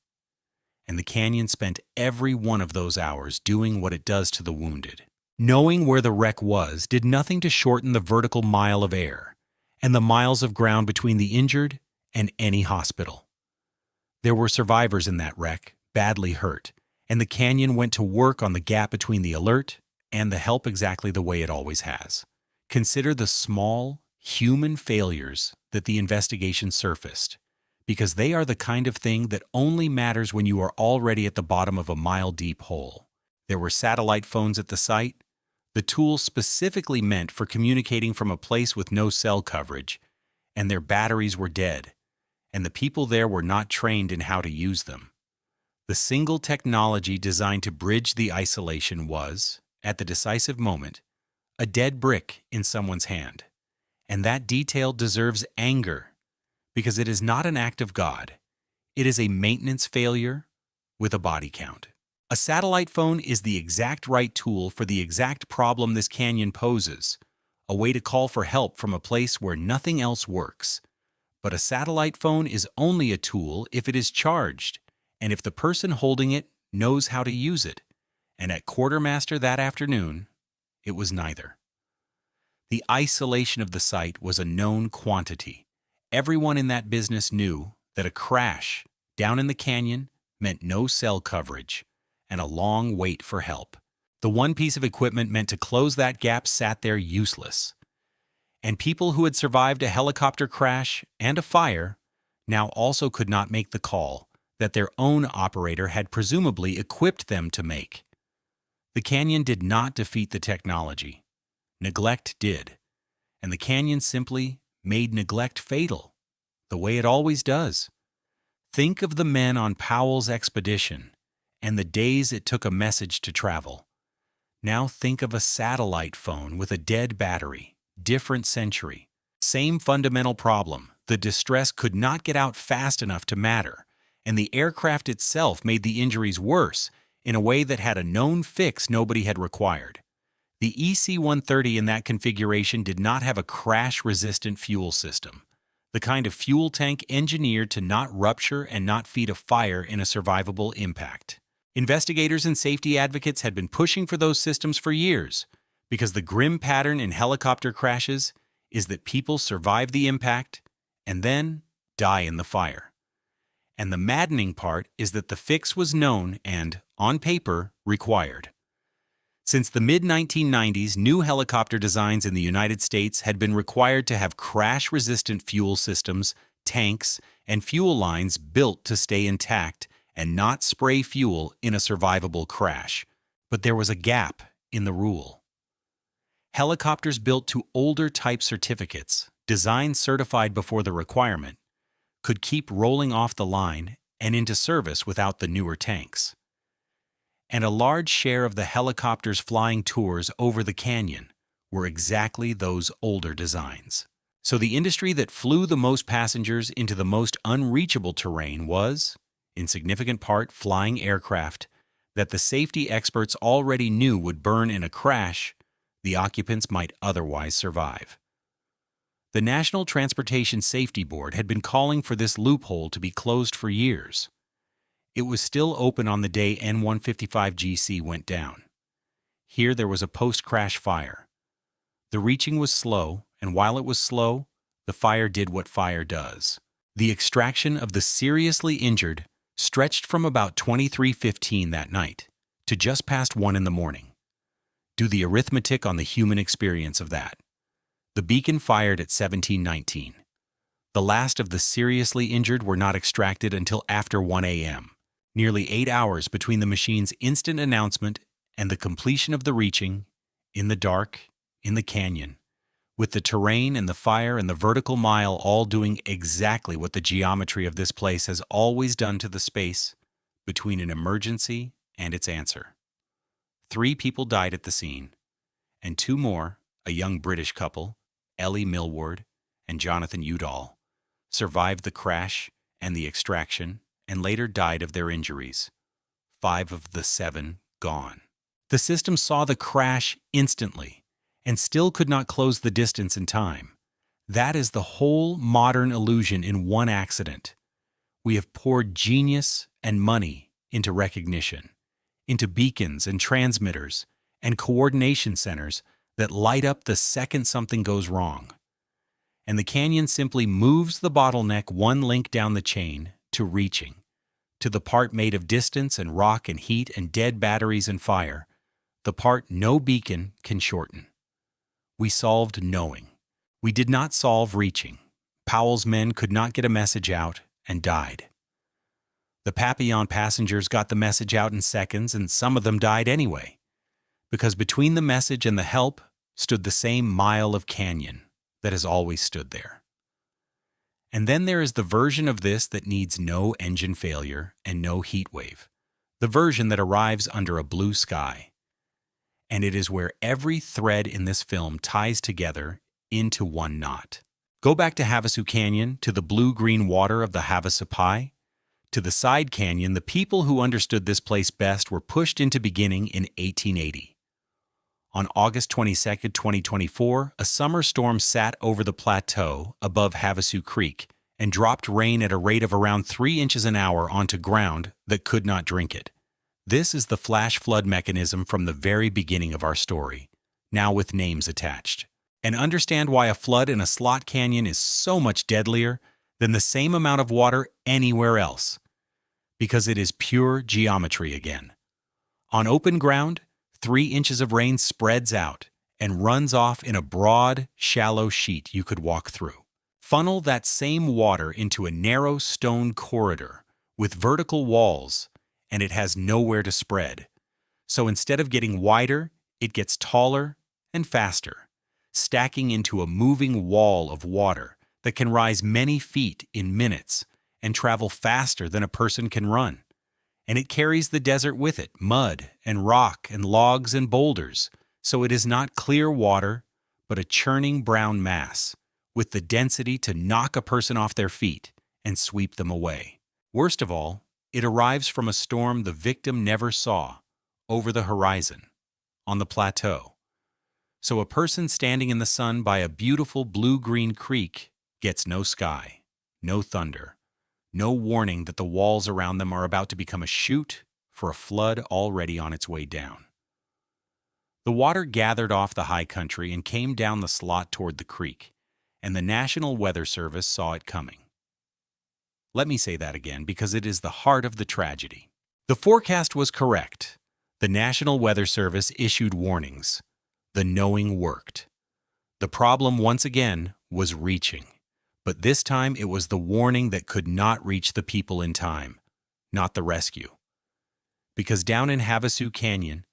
And the canyon spent every one of those hours doing what it does to the wounded. Knowing where the wreck was did nothing to shorten the vertical mile of air and the miles of ground between the injured and any hospital. There were survivors in that wreck, badly hurt, and the canyon went to work on the gap between the alert and the help exactly the way it always has. Consider the small, human failures that the investigation surfaced, because they are the kind of thing that only matters when you are already at the bottom of a mile-deep hole. There were satellite phones at the site, the tool specifically meant for communicating from a place with no cell coverage, and their batteries were dead, and the people there were not trained in how to use them. The single technology designed to bridge the isolation was, at the decisive moment, a dead brick in someone's hand. And that detail deserves anger, because it is not an act of God. It is a maintenance failure with a body count. A satellite phone is the exact right tool for the exact problem this canyon poses, a way to call for help from a place where nothing else works. But a satellite phone is only a tool if it is charged, and if the person holding it knows how to use it. And at Quartermaster that afternoon, it was neither. The isolation of the site was a known quantity. Everyone in that business knew that a crash down in the canyon meant no cell coverage and a long wait for help. The one piece of equipment meant to close that gap sat there useless. And people who had survived a helicopter crash and a fire now also could not make the call that their own operator had presumably equipped them to make. The canyon did not defeat the technology. Neglect did. And the canyon simply made neglect fatal, the way it always does. Think of the men on Powell's expedition and the days it took a message to travel. Now think of a satellite phone with a dead battery, different century. Same fundamental problem. The distress could not get out fast enough to matter, and the aircraft itself made the injuries worse in a way that had a known fix nobody had required. The EC-130 in that configuration did not have a crash-resistant fuel system, the kind of fuel tank engineered to not rupture and not feed a fire in a survivable impact. Investigators and safety advocates had been pushing for those systems for years, because the grim pattern in helicopter crashes is that people survive the impact and then die in the fire. And the maddening part is that the fix was known and, on paper, required. Since the mid-1990s, new helicopter designs in the United States had been required to have crash-resistant fuel systems, tanks, and fuel lines built to stay intact and not spray fuel in a survivable crash. But there was a gap in the rule. Helicopters built to older type certificates, designs certified before the requirement, could keep rolling off the line and into service without the newer tanks. And a large share of the helicopters flying tours over the canyon were exactly those older designs. So the industry that flew the most passengers into the most unreachable terrain was, in significant part, flying aircraft that the safety experts already knew would burn in a crash the occupants might otherwise survive. The National Transportation Safety Board had been calling for this loophole to be closed for years. It was still open on the day N-155GC went down. Here there was a post-crash fire. The reaching was slow, and while it was slow, the fire did what fire does. The extraction of the seriously injured stretched from about 23:15 that night to just past 1 in the morning. Do the arithmetic on the human experience of that. The beacon fired at 17:19. The last of the seriously injured were not extracted until after 1 a.m., nearly 8 hours between the machine's instant announcement and the completion of the reaching, in the dark, in the canyon, with the terrain and the fire and the vertical mile all doing exactly what the geometry of this place has always done to the space between an emergency and its answer. 3 people died at the scene, and 2 more, a young British couple, Ellie Millward and Jonathan Udall, survived the crash and the extraction and later died of their injuries. 5 of the 7 gone. The system saw the crash instantly and still could not close the distance in time. That is the whole modern illusion in one accident. We have poured genius and money into recognition, into beacons and transmitters and coordination centers that light up the second something goes wrong. And the canyon simply moves the bottleneck one link down the chain to reaching, to the part made of distance and rock and heat and dead batteries and fire, the part no beacon can shorten. We solved knowing. We did not solve reaching. Powell's men could not get a message out and died. The Papillon passengers got the message out in seconds, and some of them died anyway, because between the message and the help stood the same mile of canyon that has always stood there. And then there is the version of this that needs no engine failure and no heat wave, the version that arrives under a blue sky. And it is where every thread in this film ties together into one knot. Go back to Havasu Canyon, to the blue-green water of the Havasupai. To the side canyon, the people who understood this place best were pushed into beginning in 1880. On August 22, 2024, a summer storm sat over the plateau above Havasu Creek and dropped rain at a rate of around 3 inches an hour onto ground that could not drink it. This is the flash flood mechanism from the very beginning of our story, now with names attached. And understand why a flood in a slot canyon is so much deadlier than the same amount of water anywhere else. Because it is pure geometry again. On open ground, 3 inches of rain spreads out and runs off in a broad, shallow sheet you could walk through. Funnel that same water into a narrow stone corridor with vertical walls, and it has nowhere to spread. So instead of getting wider, it gets taller and faster, stacking into a moving wall of water that can rise many feet in minutes and travel faster than a person can run. And it carries the desert with it, mud and rock and logs and boulders, so it is not clear water, but a churning brown mass, with the density to knock a person off their feet and sweep them away. Worst of all, it arrives from a storm the victim never saw, over the horizon, on the plateau. So a person standing in the sun by a beautiful blue-green creek gets no sky, no thunder, no warning that the walls around them are about to become a chute for a flood already on its way down. The water gathered off the high country and came down the slot toward the creek, and the National Weather Service saw it coming. Let me say that again because it is the heart of the tragedy. The forecast was correct. The National Weather Service issued warnings. The knowing worked. The problem, once again, was reaching. But this time it was the warning that could not reach the people in time, not the rescue. Because down in Havasu Canyon,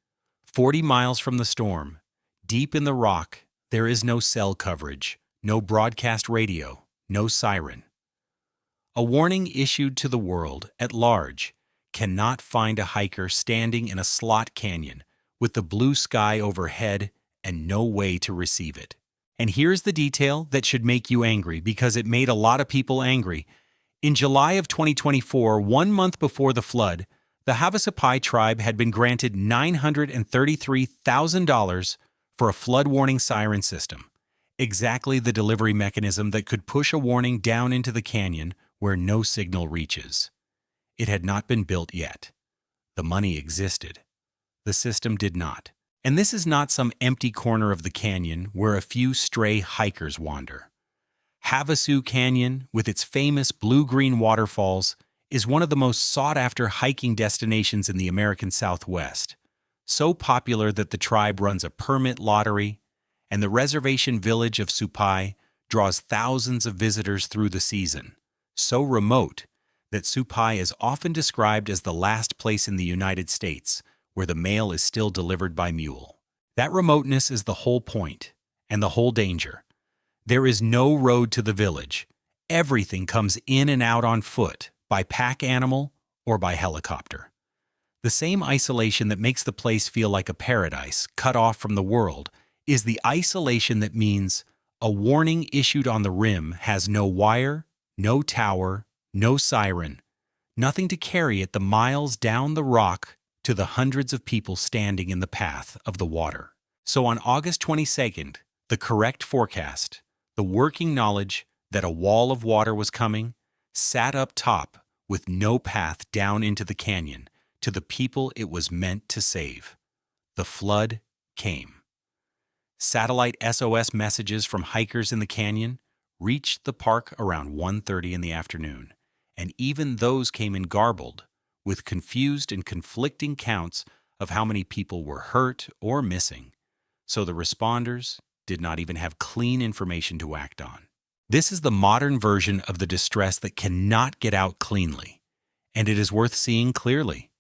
40 miles from the storm, deep in the rock, there is no cell coverage, no broadcast radio, no siren. A warning issued to the world at large cannot find a hiker standing in a slot canyon with the blue sky overhead and no way to receive it. And here's the detail that should make you angry because it made a lot of people angry. In July of 2024, 1 month before the flood, the Havasupai tribe had been granted $933,000 for a flood warning siren system, exactly the delivery mechanism that could push a warning down into the canyon where no signal reaches. It had not been built yet. The money existed. The system did not. And this is not some empty corner of the canyon where a few stray hikers wander. Havasu Canyon, with its famous blue-green waterfalls, is one of the most sought-after hiking destinations in the American Southwest, so popular that the tribe runs a permit lottery, and the reservation village of Supai draws thousands of visitors through the season, so remote that Supai is often described as the last place in the United States where the mail is still delivered by mule. That remoteness is the whole point, and the whole danger. There is no road to the village. Everything comes in and out on foot, by pack animal, or by helicopter. The same isolation that makes the place feel like a paradise, cut off from the world, is the isolation that means a warning issued on the rim has no wire, no tower, no siren, nothing to carry it the miles down the rock to the hundreds of people standing in the path of the water. So on August 22nd, the correct forecast, the working knowledge that a wall of water was coming, sat up top with no path down into the canyon to the people it was meant to save. The flood came. Satellite SOS messages from hikers in the canyon reached the park around 1:30 in the afternoon, and even those came in garbled, with confused and conflicting counts of how many people were hurt or missing, so the responders did not even have clean information to act on. This is the modern version of the distress that cannot get out cleanly, and it is worth seeing clearly.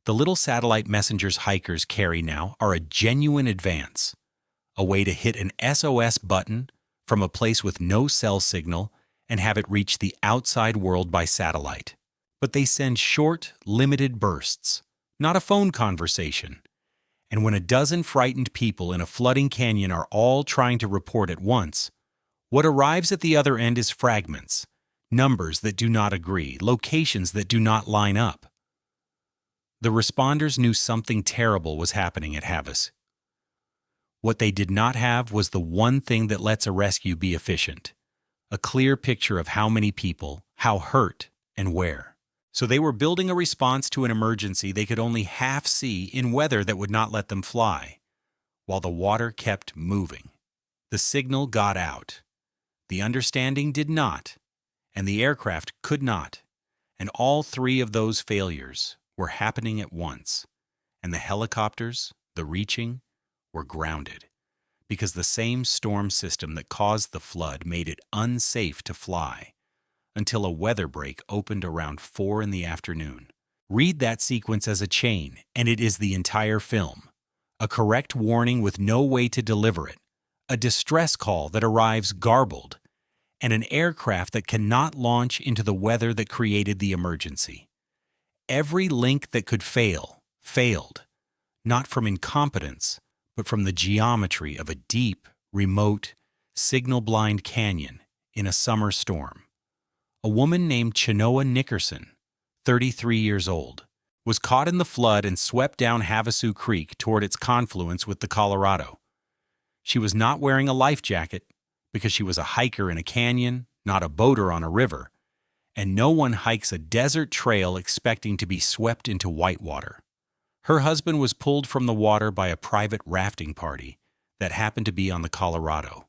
The little satellite messengers hikers carry now are a genuine advance, a way to hit an SOS button from a place with no cell signal and have it reach the outside world by satellite. But they send short, limited bursts, not a phone conversation. And when a dozen frightened people in a flooding canyon are all trying to report at once, what arrives at the other end is fragments, numbers that do not agree, locations that do not line up. The responders knew something terrible was happening at Havas. What they did not have was the one thing that lets a rescue be efficient: a clear picture of how many people, how hurt, and where. So they were building a response to an emergency they could only half see in weather that would not let them fly, while the water kept moving. The signal got out. The understanding did not, and the aircraft could not, and all three of those failures were happening at once, and the helicopters, the reaching, were grounded. because the same storm system that caused the flood made it unsafe to fly until a weather break opened around 4 in the afternoon. Read that sequence as a chain, and it is the entire film. A correct warning with no way to deliver it, a distress call that arrives garbled, and an aircraft that cannot launch into the weather that created the emergency. Every link that could fail, failed, not from incompetence, but from the geometry of a deep, remote, signal-blind canyon in a summer storm. A woman named Chenoa Nickerson, 33 years old, was caught in the flood and swept down Havasu Creek toward its confluence with the Colorado. She was not wearing a life jacket because she was a hiker in a canyon, not a boater on a river, and no one hikes a desert trail expecting to be swept into whitewater. Her husband was pulled from the water by a private rafting party that happened to be on the Colorado,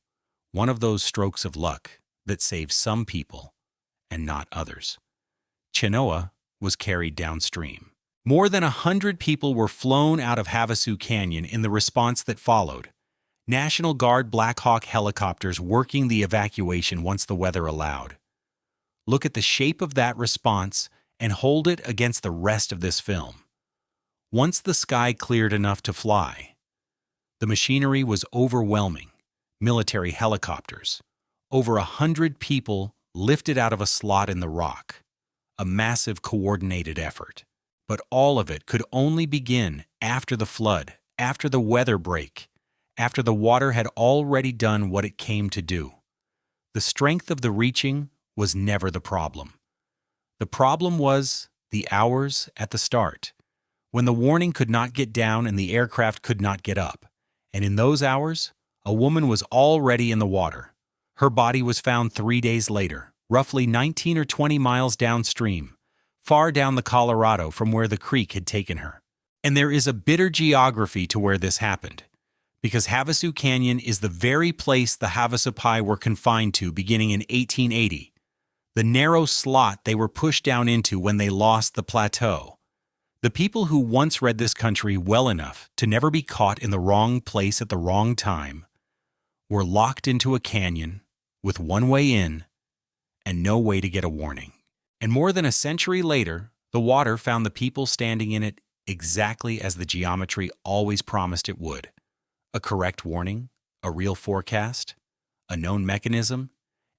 one of those strokes of luck that saves some people and not others. Chenoa was carried downstream. More than 100 people were flown out of Havasu Canyon in the response that followed. National Guard Black Hawk helicopters working the evacuation once the weather allowed. Look at the shape of that response and hold it against the rest of this film. Once the sky cleared enough to fly, the machinery was overwhelming. Military helicopters, over 100 people lifted out of a slot in the rock, a massive coordinated effort. But all of it could only begin after the flood, after the weather break, after the water had already done what it came to do. The strength of the reaching was never the problem. The problem was the hours at the start, when the warning could not get down and the aircraft could not get up. And in those hours, a woman was already in the water. Her body was found 3 days later, roughly 19 or 20 miles downstream, far down the Colorado from where the creek had taken her. And there is a bitter geography to where this happened, because Havasu Canyon is the very place the Havasupai were confined to beginning in 1880, the narrow slot they were pushed down into when they lost the plateau. The people who once read this country well enough to never be caught in the wrong place at the wrong time were locked into a canyon with one way in and no way to get a warning. And more than a century later, the water found the people standing in it exactly as the geometry always promised it would. A correct warning, a real forecast, a known mechanism,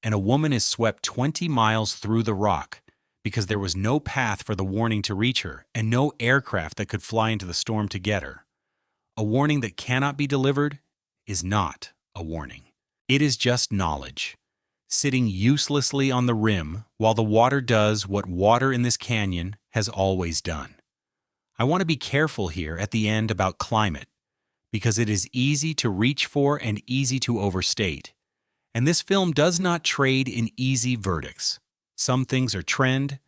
and a woman is swept 20 miles through the rock because there was no path for the warning to reach her and no aircraft that could fly into the storm to get her. A warning that cannot be delivered is not a warning. It is just knowledge, sitting uselessly on the rim while the water does what water in this canyon has always done. I want to be careful here at the end about climate, because it is easy to reach for and easy to overstate. And this film does not trade in easy verdicts. Some things are trend,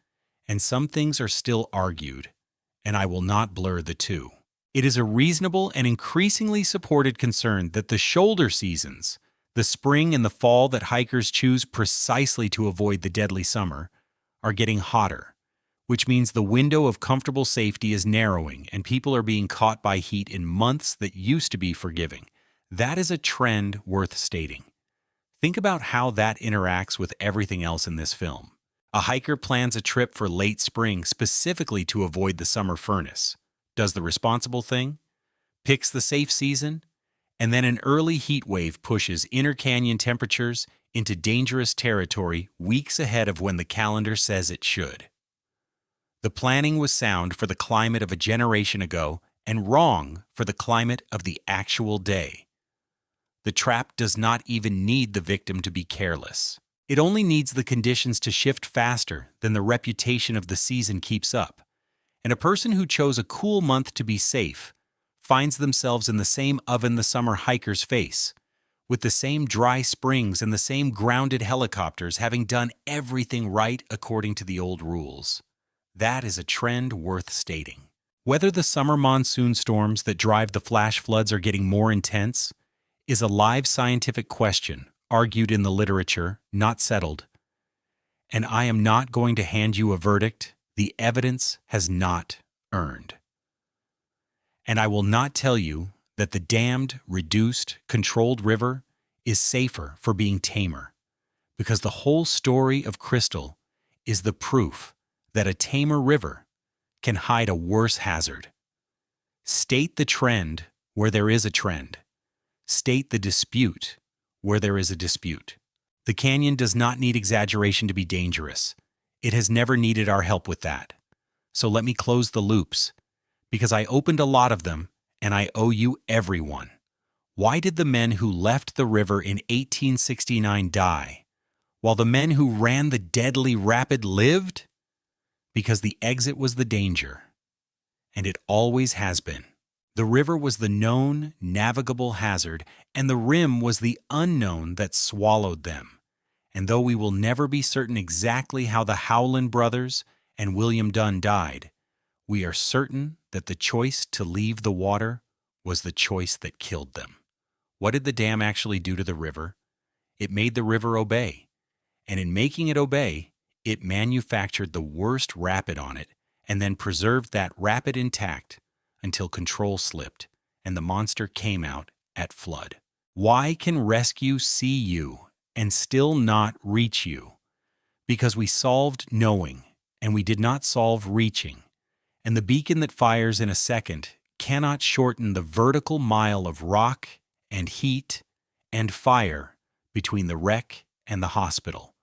and some things are still argued, and I will not blur the two. It is a reasonable and increasingly supported concern that the shoulder seasons, the spring and the fall that hikers choose precisely to avoid the deadly summer, are getting hotter, which means the window of comfortable safety is narrowing and people are being caught by heat in months that used to be forgiving. That is a trend worth stating. Think about how that interacts with everything else in this film. A hiker plans a trip for late spring specifically to avoid the summer furnace, does the responsible thing, picks the safe season, and then an early heat wave pushes inner canyon temperatures into dangerous territory weeks ahead of when the calendar says it should. The planning was sound for the climate of a generation ago and wrong for the climate of the actual day. The trap does not even need the victim to be careless. It only needs the conditions to shift faster than the reputation of the season keeps up. And a person who chose a cool month to be safe finds themselves in the same oven the summer hikers face, with the same dry springs and the same grounded helicopters having done everything right according to the old rules. That is a trend worth stating. Whether the summer monsoon storms that drive the flash floods are getting more intense is a live scientific question, argued in the literature, not settled. And I am not going to hand you a verdict the evidence has not earned. And I will not tell you that the dammed, reduced, controlled river is safer for being tamer, because the whole story of Crystal is the proof that a tamer river can hide a worse hazard. State the trend where there is a trend. State the dispute where there is a dispute. The canyon does not need exaggeration to be dangerous. It has never needed our help with that. So let me close the loops, because I opened a lot of them, and I owe you everyone. Why did the men who left the river in 1869 die, while the men who ran the deadly rapid lived? Because the exit was the danger, and it always has been. The river was the known, navigable hazard, and the rim was the unknown that swallowed them. And though we will never be certain exactly how the Howland brothers and William Dunn died, we are certain that the choice to leave the water was the choice that killed them. What did the dam actually do to the river? It made the river obey. And in making it obey, it manufactured the worst rapid on it and then preserved that rapid intact until control slipped and the monster came out at flood. Why can rescue see you and still not reach you? Because we solved knowing and we did not solve reaching. And the beacon that fires in a second cannot shorten the vertical mile of rock and heat and fire between the wreck and the hospital,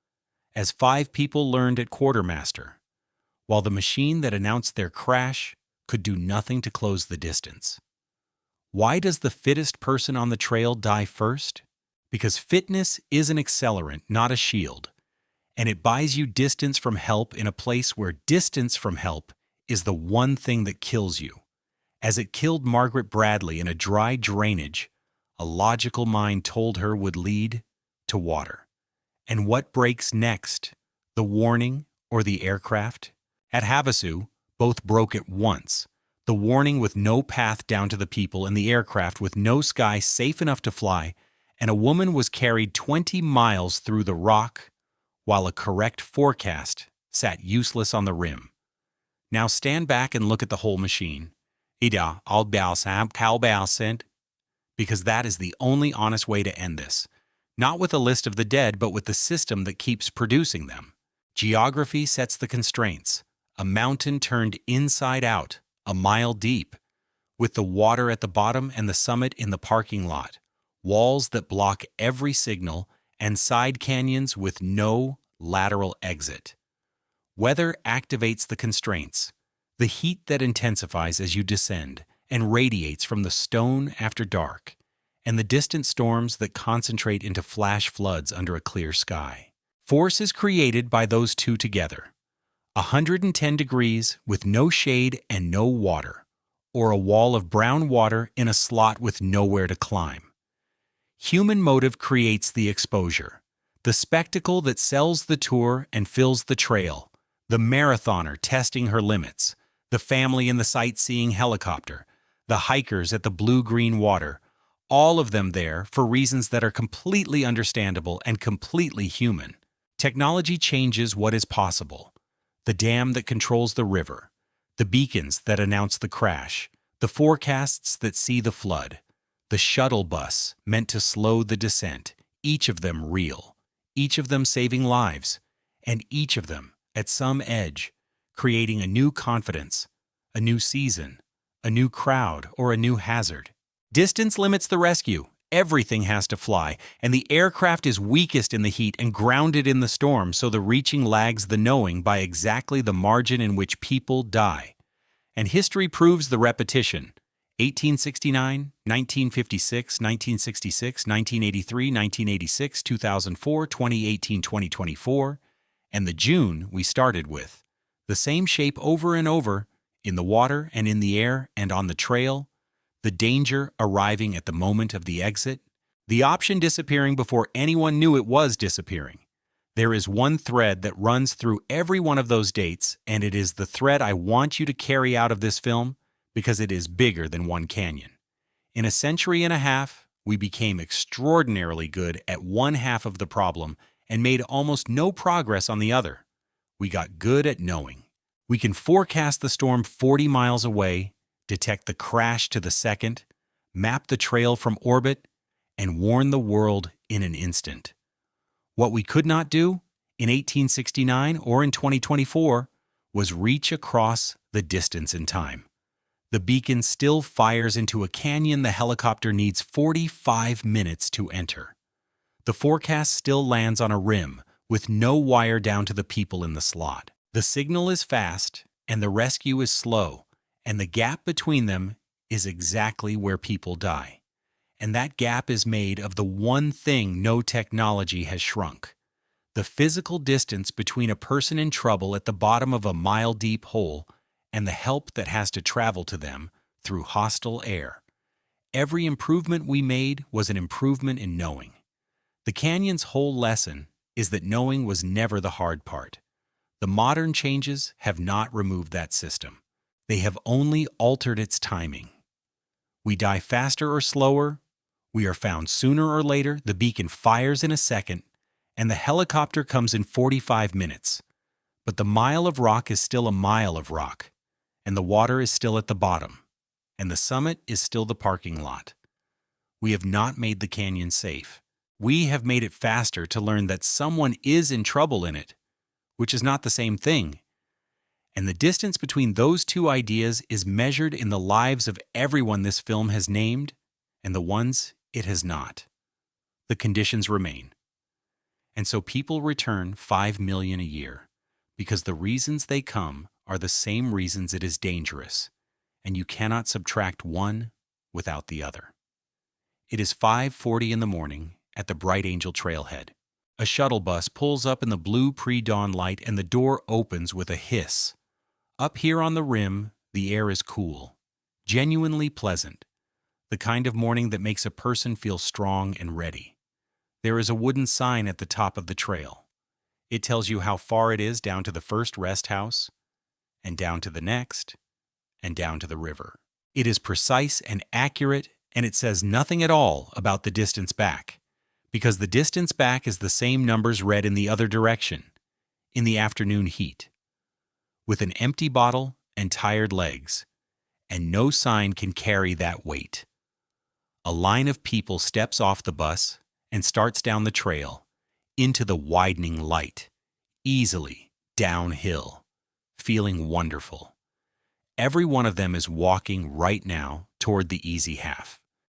as 5 people learned at quartermaster, while the machine that announced their crash could do nothing to close the distance. Why does the fittest person on the trail die first? Because fitness is an accelerant, not a shield, and it buys you distance from help in a place where distance from help is the one thing that kills you. As it killed Margaret Bradley in a dry drainage, a logical mind told her would lead to water. And what breaks next, the warning or the aircraft? At Havasu, both broke at once, the warning with no path down to the people and the aircraft with no sky safe enough to fly, and a woman was carried 20 miles through the rock while a correct forecast sat useless on the rim. Now stand back and look at the whole machine. Because that is the only honest way to end this. Not with a list of the dead, but with the system that keeps producing them. Geography sets the constraints. A mountain turned inside out, a mile deep, with the water at the bottom and the summit in the parking lot. Walls that block every signal and side canyons with no lateral exit. Weather activates the constraints, the heat that intensifies as you descend and radiates from the stone after dark, and the distant storms that concentrate into flash floods under a clear sky. Force is created by those two together. 110 degrees with no shade and no water, or a wall of brown water in a slot with nowhere to climb. Human motive creates the exposure, the spectacle that sells the tour and fills the trail, the marathoner testing her limits, the family in the sightseeing helicopter, the hikers at the blue-green water, all of them there for reasons that are completely understandable and completely human. Technology changes what is possible. The dam that controls the river, the beacons that announce the crash, the forecasts that see the flood, the shuttle bus meant to slow the descent, each of them real, each of them saving lives, and each of them, at some edge, creating a new confidence, a new season, a new crowd, or a new hazard. Distance limits the rescue. Everything has to fly, and the aircraft is weakest in the heat and grounded in the storm, so the reaching lags the knowing by exactly the margin in which people die. And history proves the repetition. 1869, 1956, 1966, 1983, 1986, 2004, 2018, 2024, and the June we started with. The same shape over and over, in the water and in the air and on the trail, the danger arriving at the moment of the exit, the option disappearing before anyone knew it was disappearing. There is one thread that runs through every one of those dates, and it is the thread I want you to carry out of this film because it is bigger than one canyon. In a century and a half, we became extraordinarily good at one half of the problem and made almost no progress on the other. We got good at knowing. We can forecast the storm 40 miles away, detect the crash to the second, map the trail from orbit, and warn the world in an instant. What we could not do in 1869 or in 2024 was reach across the distance in time. The beacon still fires into a canyon the helicopter needs 45 minutes to enter. The forecast still lands on a rim with no wire down to the people in the slot. The signal is fast and the rescue is slow, and the gap between them is exactly where people die. And that gap is made of the one thing no technology has shrunk: the physical distance between a person in trouble at the bottom of a mile-deep hole and the help that has to travel to them through hostile air. Every improvement we made was an improvement in knowing. The canyon's whole lesson is that knowing was never the hard part. The modern changes have not removed that system. They have only altered its timing. We die faster or slower, we are found sooner or later, the beacon fires in a second, and the helicopter comes in 45 minutes. But the mile of rock is still a mile of rock, and the water is still at the bottom, and the summit is still the parking lot. We have not made the canyon safe. We have made it faster to learn that someone is in trouble in it, which is not the same thing. And the distance between those two ideas is measured in the lives of everyone this film has named and the ones it has not. The conditions remain. And so people return 5 million a year, because the reasons they come are the same reasons it is dangerous, and you cannot subtract one without the other. It is 5:40 in the morning at the Bright Angel Trailhead. A shuttle bus pulls up in the blue pre-dawn light and the door opens with a hiss. Up here on the rim, the air is cool, genuinely pleasant, the kind of morning that makes a person feel strong and ready. There is a wooden sign at the top of the trail. It tells you how far it is down to the first rest house, and down to the next, and down to the river. It is precise and accurate, and it says nothing at all about the distance back, because the distance back is the same numbers read in the other direction, in the afternoon heat. With an empty bottle and tired legs, and no sign can carry that weight. A line of people steps off the bus and starts down the trail, into the widening light, easily downhill, feeling wonderful. Every one of them is walking right now toward the easy half.